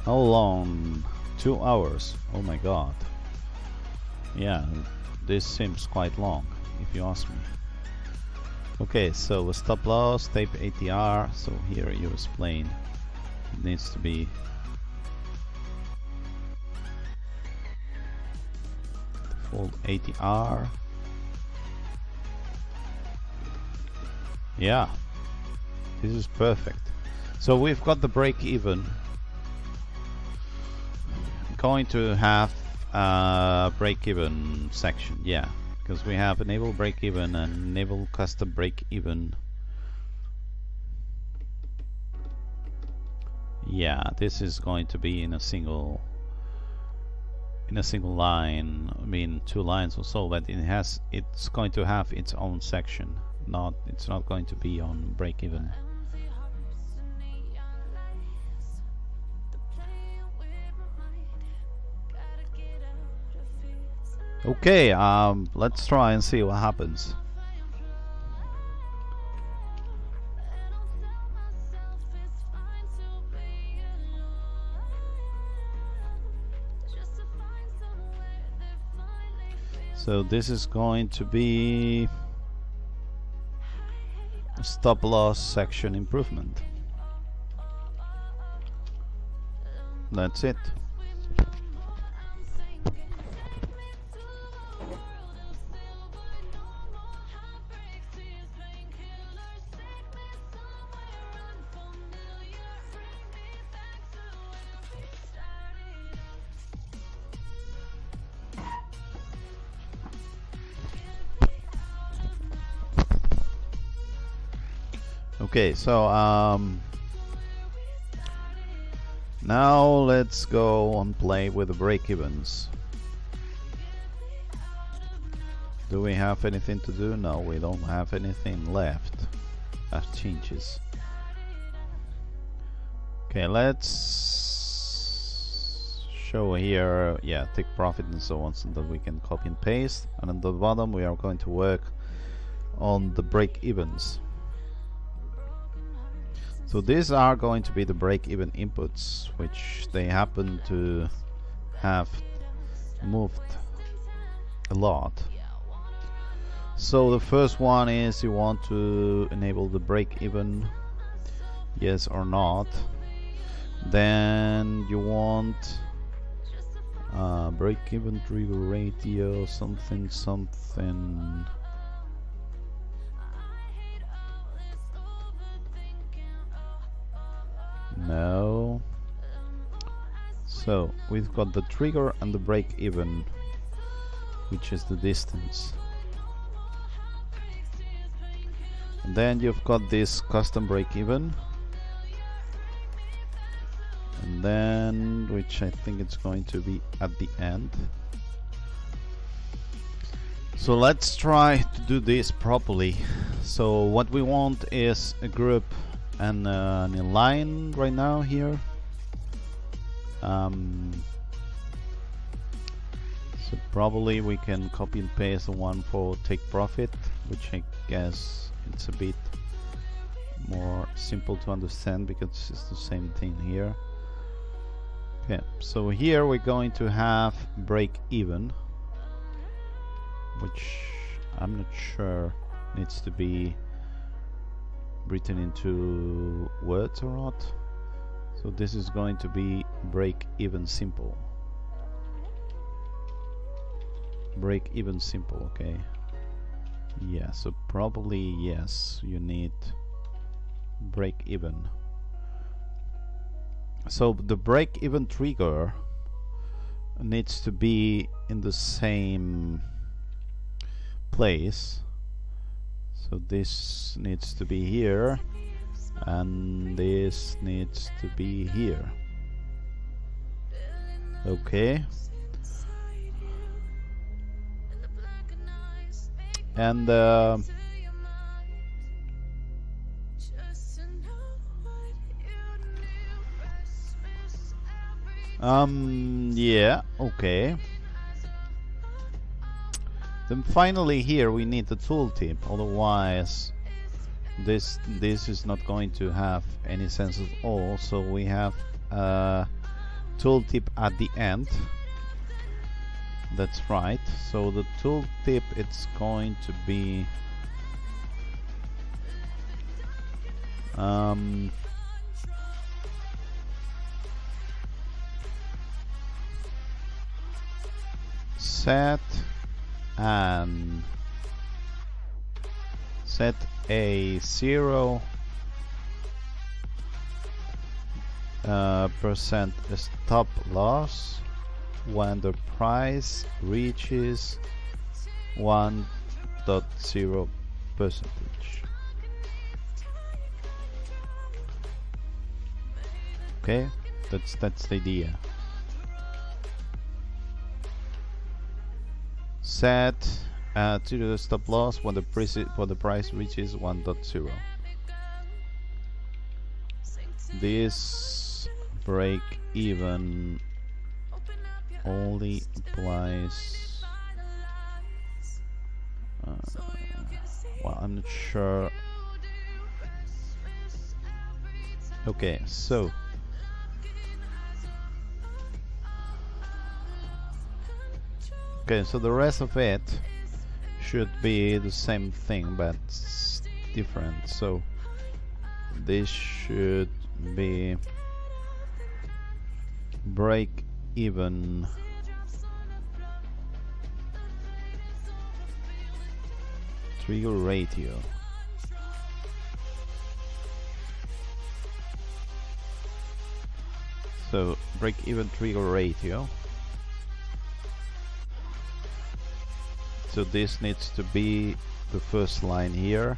How long? 2 hours. Oh my god. Yeah, this seems quite long if you ask me. Okay, so a stop loss, tape ATR. So here you explain it needs to be default ATR. Yeah, this is perfect. So we've got the break even. Going to have a break even section, yeah, because we have enable break even and enable custom break even. Yeah, this is going to be in a single line. I mean, 2 lines or so, but it's going to have its own section. It's not going to be on break even. Okay, let's try and see what happens. So this is going to be a stop loss section improvement. That's it. Okay, so now let's go and play with the break-evens. Do we have anything to do? No, we don't have anything left as changes. Okay, let's show here, yeah, take profit and so on, so that we can copy and paste. And at the bottom we are going to work on the break-evens. So these are going to be the break-even inputs, which they happen to have moved a lot. So the first one is you want to enable the break-even, yes or not. Then you want break-even trigger ratio, something. No. So we've got the trigger and the break even, which is the distance. And then you've got this custom break even, and then which I think it's going to be at the end. So let's try to do this properly. So what we want is a group and an inline right now here. So probably we can copy and paste the one for take profit, which I guess it's a bit more simple to understand because it's the same thing here. Okay, so here we're going to have break even, which I'm not sure needs to be written into words or not. So this is going to be break even simple. Break even simple, okay. Yeah, so probably yes, you need break even. So the break even trigger needs to be in the same place. So this needs to be here, and this needs to be here. Okay. And yeah, okay. Then finally here we need the tooltip, otherwise this is not going to have any sense at all. So we have a tooltip at the end. That's right. So the tooltip, it's going to be set and set a 0% stop loss when the price reaches 1.0%. Okay, that's the idea. Set to the stop loss when the price reaches 1.0. This break even only applies. Well, I'm not sure. Okay, so. Okay, so the rest of it should be the same thing, but it's different. So this should be break even trigger ratio. So break even trigger ratio. So this needs to be the first line here.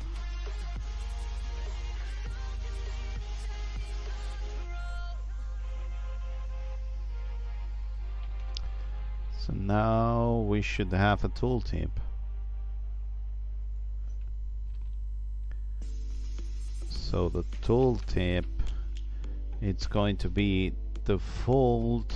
So now we should have a tooltip. So the tooltip, it's going to be default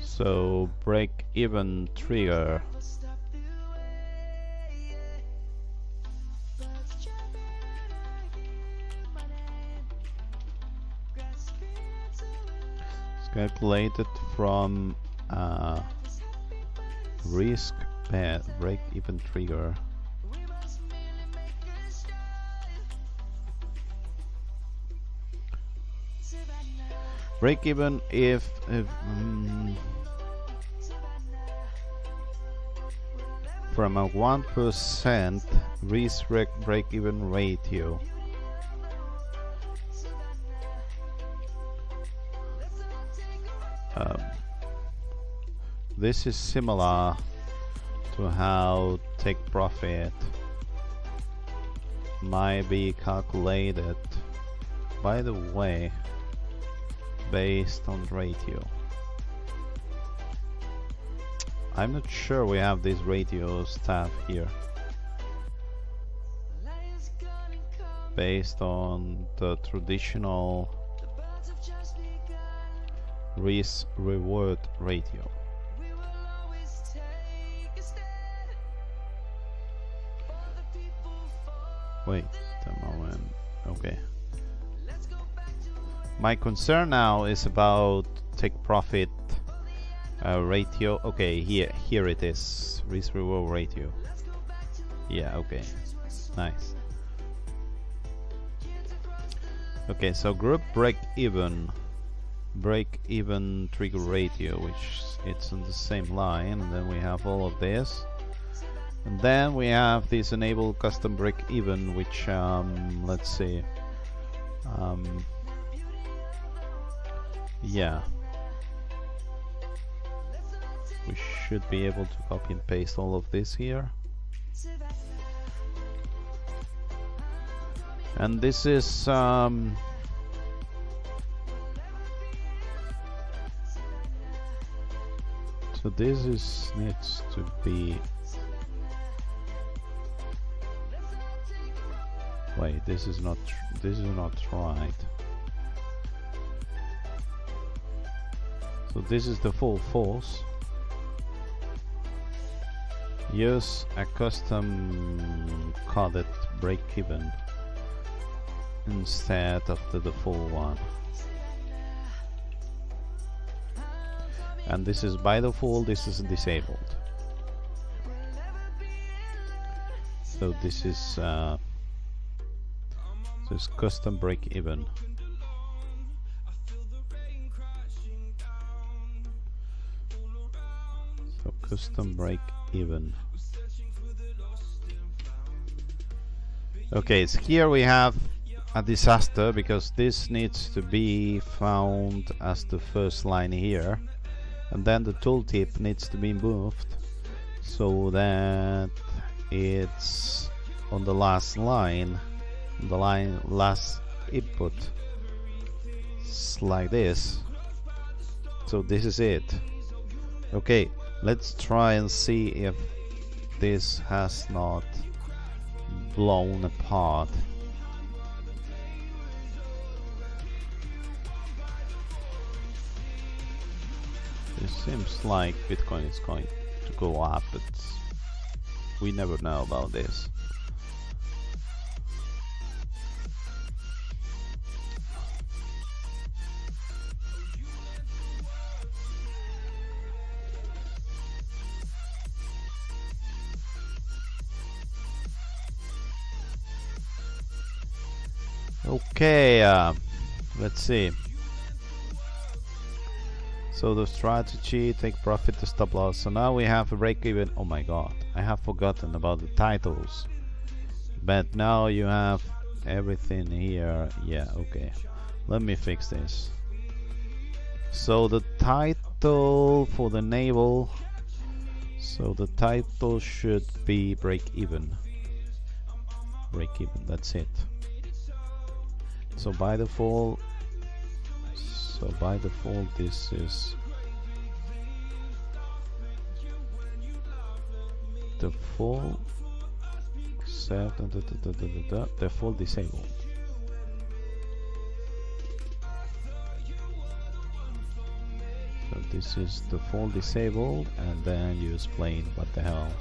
so break even trigger. It's calculated from risk path break even trigger. Break even if from a 1% risk break even ratio. This is similar to how take profit might be calculated, by the way, based on ratio. I'm not sure we have this ratio stuff here. Based on the traditional risk reward ratio. Wait a moment. Okay. My concern now is about take profit ratio. Okay, here it is. Risk reward ratio. Yeah, okay. Nice. Okay, so group break even trigger ratio, which it's on the same line, and then we have all of this. And then we have this enable custom break even, which let's see. Yeah, we should be able to copy and paste all of this here. And this is so this is needs to be. Wait, this is not right. So this is the full false. Use a custom coded break even instead of the default one. and this is by default, this is disabled. So this is custom break even. So custom break even. Okay, so here we have a disaster because this needs to be found as the first line here, and then the tooltip needs to be moved so that it's on the last line, last input. It's like this. So this is it. Okay, let's try and see if this has not blown apart. It seems like Bitcoin is going to go up, but we never know about this. Okay, let's see. So the strategy, take profit to stop loss. So now we have a break even. Oh my god, I have forgotten about the titles. But now you have everything here. Yeah, okay. Let me fix this. So the title for the navel. So the title should be break even. Break even, that's it. So by default, this is the full set, the full disabled. So this is the full disabled, and then you explain what the hell.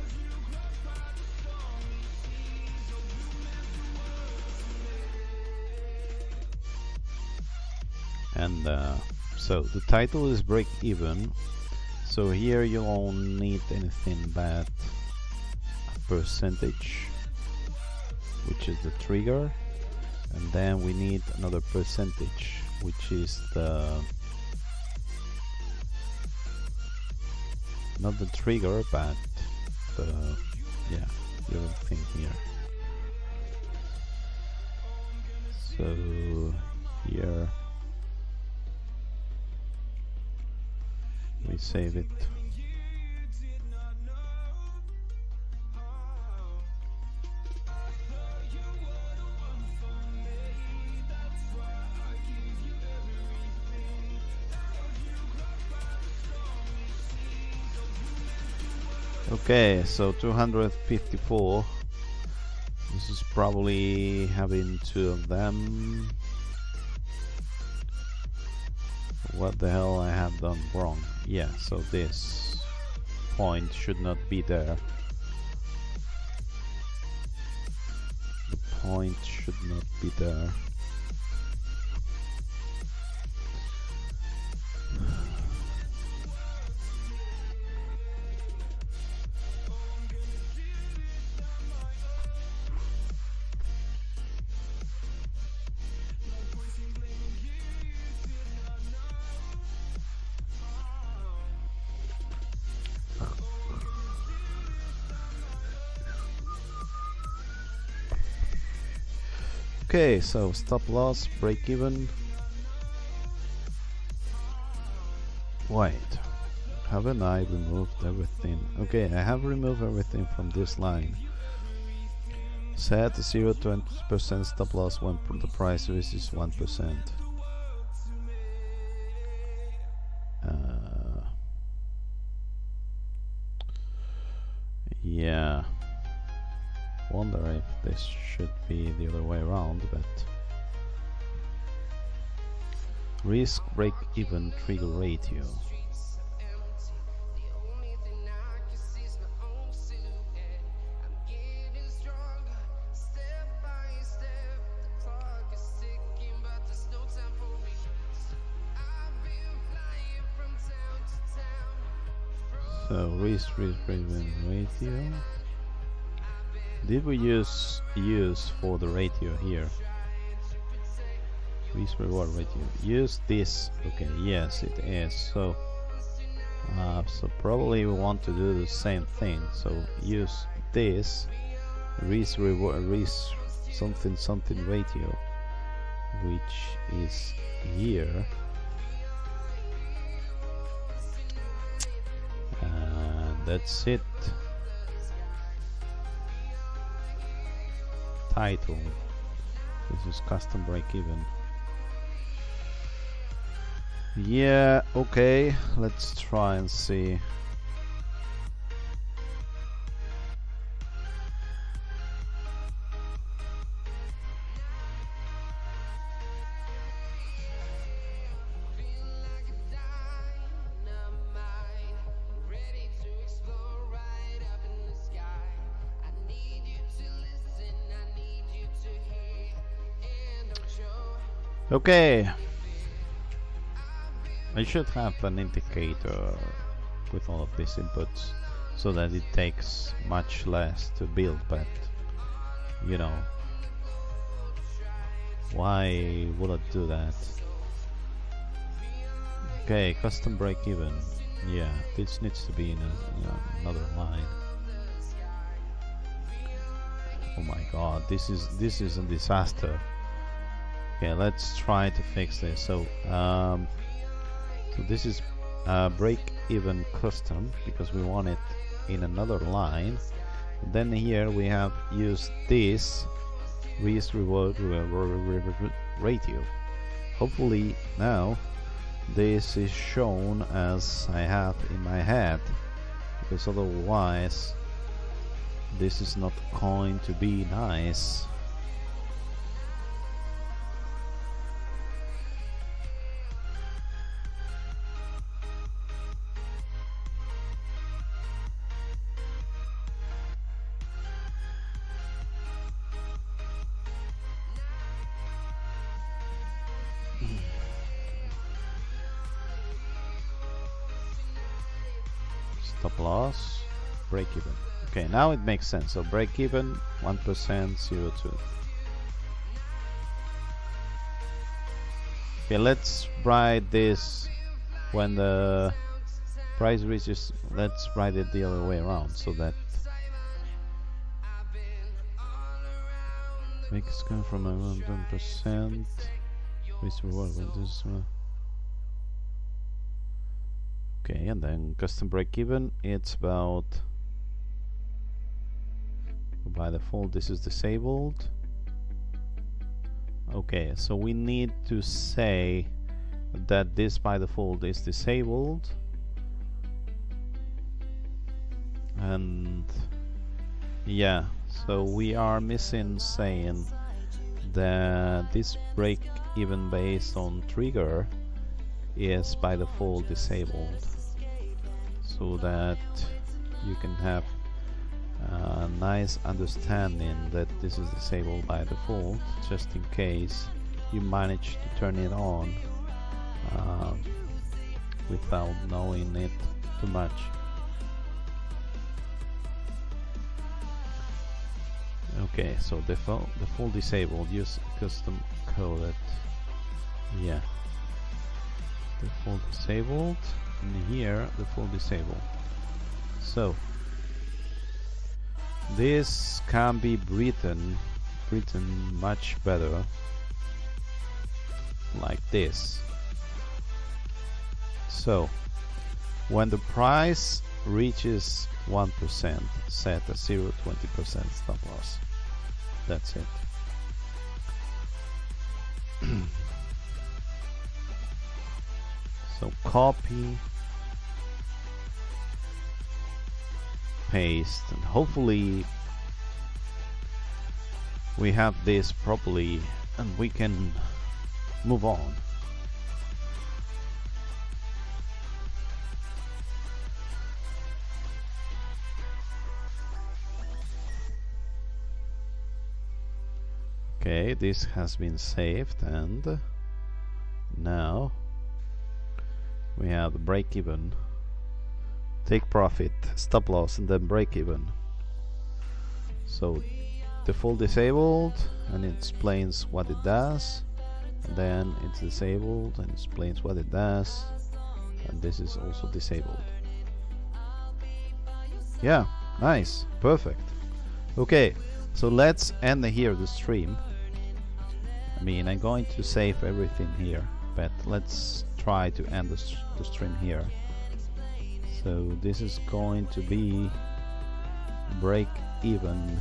And so the title is break even. So here you don't need anything but a percentage, which is the trigger, and then we need another percentage, which is the not the trigger but the the other thing here. So here we save it. Okay, so 254. This is probably having two of them. What the hell I have done wrong? Yeah, so this point should not be there. The point should not be there. Okay, so stop loss, break even. Wait, haven't I removed everything? Okay, I have removed everything from this line. Set 0 to 20% stop loss when the price reaches 1%. Yeah. Wonder if this should be the other way around, but risk break even trigger ratio. So risk reward ratio. Did we use for the ratio here? Risk reward ratio. Use this. Okay, yes it is. So probably we want to do the same thing. So use this risk reward risk something ratio, which is here. That's it. Title. This is custom break-even. Yeah, okay, let's try and see. Okay, I should have an indicator with all of these inputs so that it takes much less to build, but you know, why would I do that? Okay, custom break even. Yeah, this needs to be in another line. Oh my god, this is a disaster. Okay, let's try to fix this. So so this is break even custom because we want it in another line. And then here we have used this risk reward ratio. Hopefully now this is shown as I have in my head, because otherwise this is not going to be nice. Stop loss, break even. Okay, now it makes sense. So break even 1%, 0.2. Okay, let's write this when the price reaches. Let's write it the other way around so that make it come from around 1%. Risk reward with this. Okay, and then custom break even, it's about, by default this is disabled. Okay, so we need to say that this by default is disabled, and yeah, so we are missing saying that this break even based on trigger is by default disabled, so that you can have a nice understanding that this is disabled by default, just in case you manage to turn it on without knowing it too much. Okay, so default disabled, use custom coded. Yeah, default disabled, and here default disabled. So this can be written much better like this. So when the price reaches 1%, set a 0.20% stop loss. That's it. So copy, paste, and hopefully we have this properly and we can move on. Okay, this has been saved, and now we have the break-even take profit, stop loss, and then break even. So default disabled, and it explains what it does, and then it's disabled and explains what it does, and this is also disabled. Yeah, nice, perfect. Okay, so let's end here the stream. I mean, I'm going to save everything here, but let's try to end the stream here. So this is going to be break even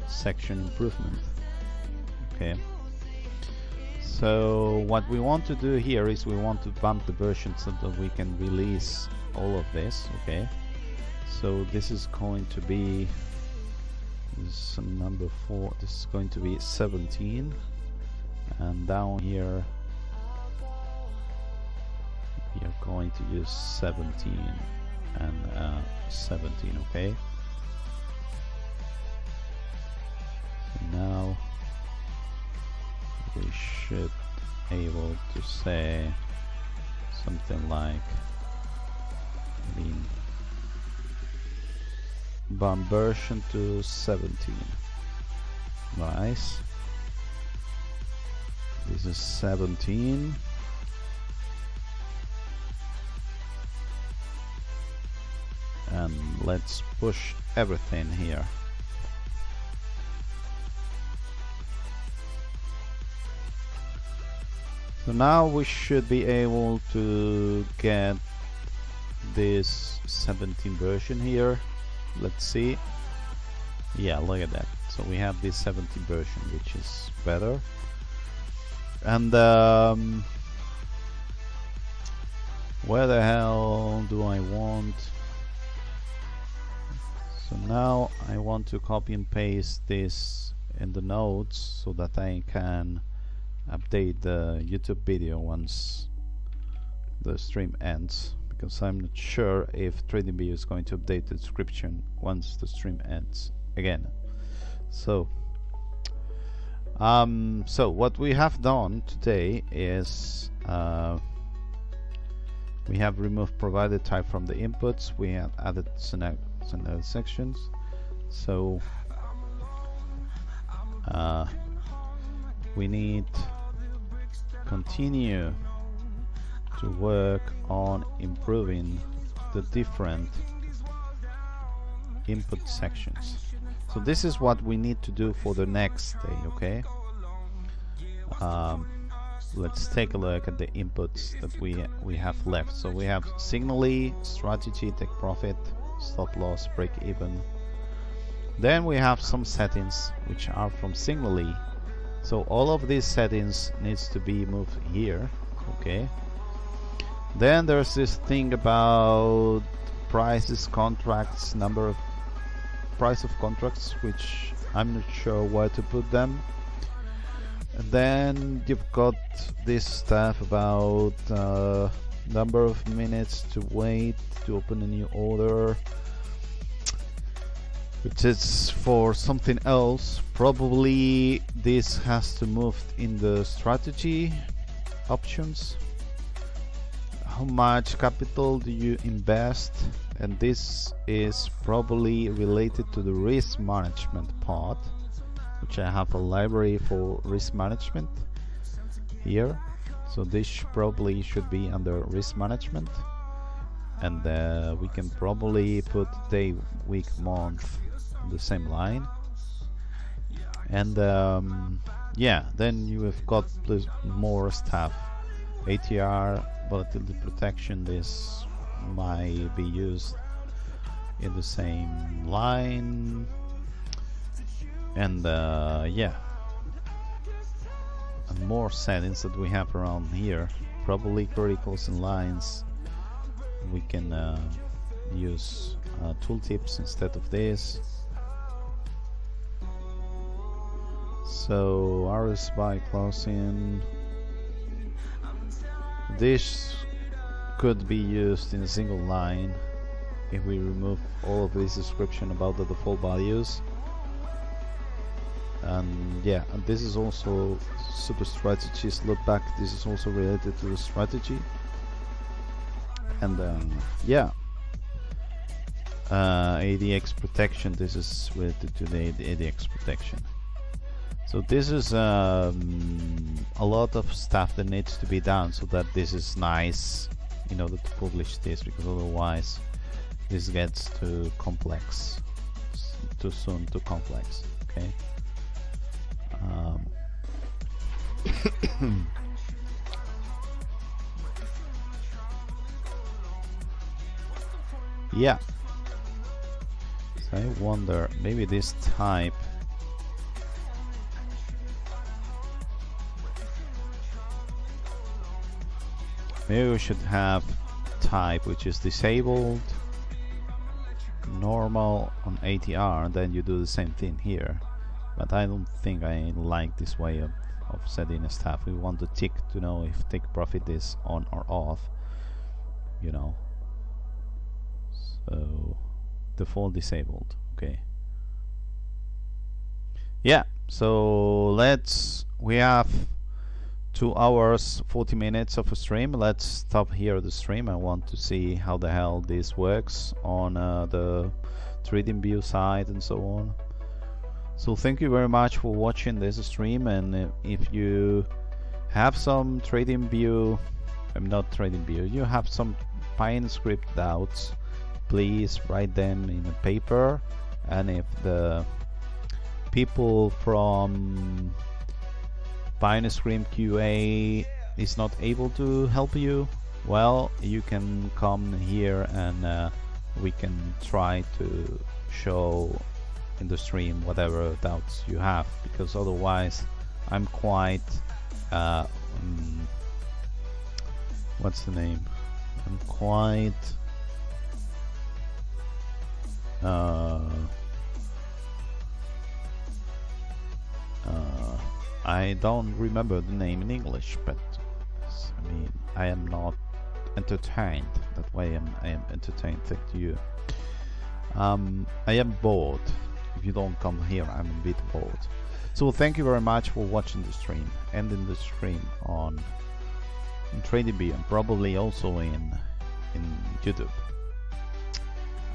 section improvement. Okay, so what we want to do here is we want to bump the version so that we can release all of this. Okay, so this is going to be number 4. This is going to be 17, and down here we are going to use 17 and 17. Okay, so now we should able to say something like, I mean, bump version to 17. Nice. This is 17. And let's push everything here. So now we should be able to get this 17 version here. Let's see. Yeah, look at that. So we have this 17 version, which is better. And where the hell do I want? So now I want to copy and paste this in the notes so that I can update the YouTube video once the stream ends, because I'm not sure if TradingView is going to update the description once the stream ends again. So so what we have done today is we have removed provided type from the inputs. We have added some other sections. So we need continue to work on improving the different input sections. So this is what we need to do for the next day. Okay, let's take a look at the inputs that we have left. So we have Zignaly, strategy, take profit, stop loss, break even. Then we have some settings which are from Zignaly. So all of these settings needs to be moved here. Okay, then there's this thing about prices, contracts, number of price of contracts, which I'm not sure where to put them. And then you've got this stuff about number of minutes to wait to open a new order, which is for something else. Probably this has to move in the strategy options. How much capital do you invest? And this is probably related to the risk management part, which I have a library for risk management here. So this probably should be under risk management, and we can probably put day, week, month on the same line. And yeah, then you have got more stuff. ATR, volatility protection, this might be used in the same line. And yeah, and more settings that we have around here, probably criticals and lines. We can use tooltips instead of this. So RS by closing, this could be used in a single line if we remove all of this description about the default values. And yeah, and this is also super strategies look back. This is also related to the strategy. And yeah, ADX protection. This is related to the ADX protection. So this is a lot of stuff that needs to be done so that this is nice in order to publish this, because otherwise this gets too complex, too soon, too complex. Okay. Yeah. So I wonder, maybe this type. Maybe we should have type which is disabled, normal on ATR, and then you do the same thing here. But I don't think I like this way of setting stuff. We want the tick to know if take profit is on or off, you know. So default disabled. Okay. Yeah, so we have 2 hours 40 minutes of a stream. Let's stop here the stream. I want to see how the hell this works on the TradingView side and so on. So thank you very much for watching this stream, and if you have some TradingView, not TradingView, you have some PineScript doubts, please write them in a paper, and if the people from PineScript QA is not able to help you, well, you can come here and we can try to show in the stream whatever doubts you have, because otherwise I'm quite what's the name? I'm quite I don't remember the name in English, but I mean, I am not entertained that way. I am entertained. Thank you. I am bored. If you don't come here, I'm a bit bored. So thank you very much for watching the stream, ending the stream on TradingView, and probably also in YouTube.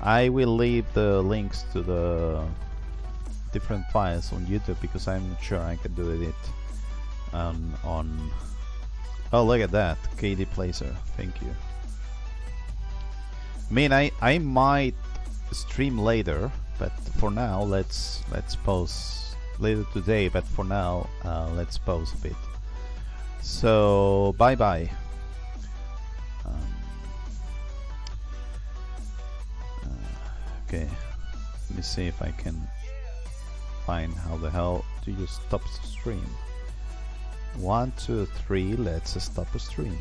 I will leave the links to the different files on YouTube, because I'm not sure I can do it on. Oh, look at that, KD Placer. Thank you. I mean, I might stream later, but for now let's pause later today. But for now, let's pause a bit. So bye bye. Okay, let me see if I can find how the hell do you stop the stream. 1, 2, 3, let's stop the stream.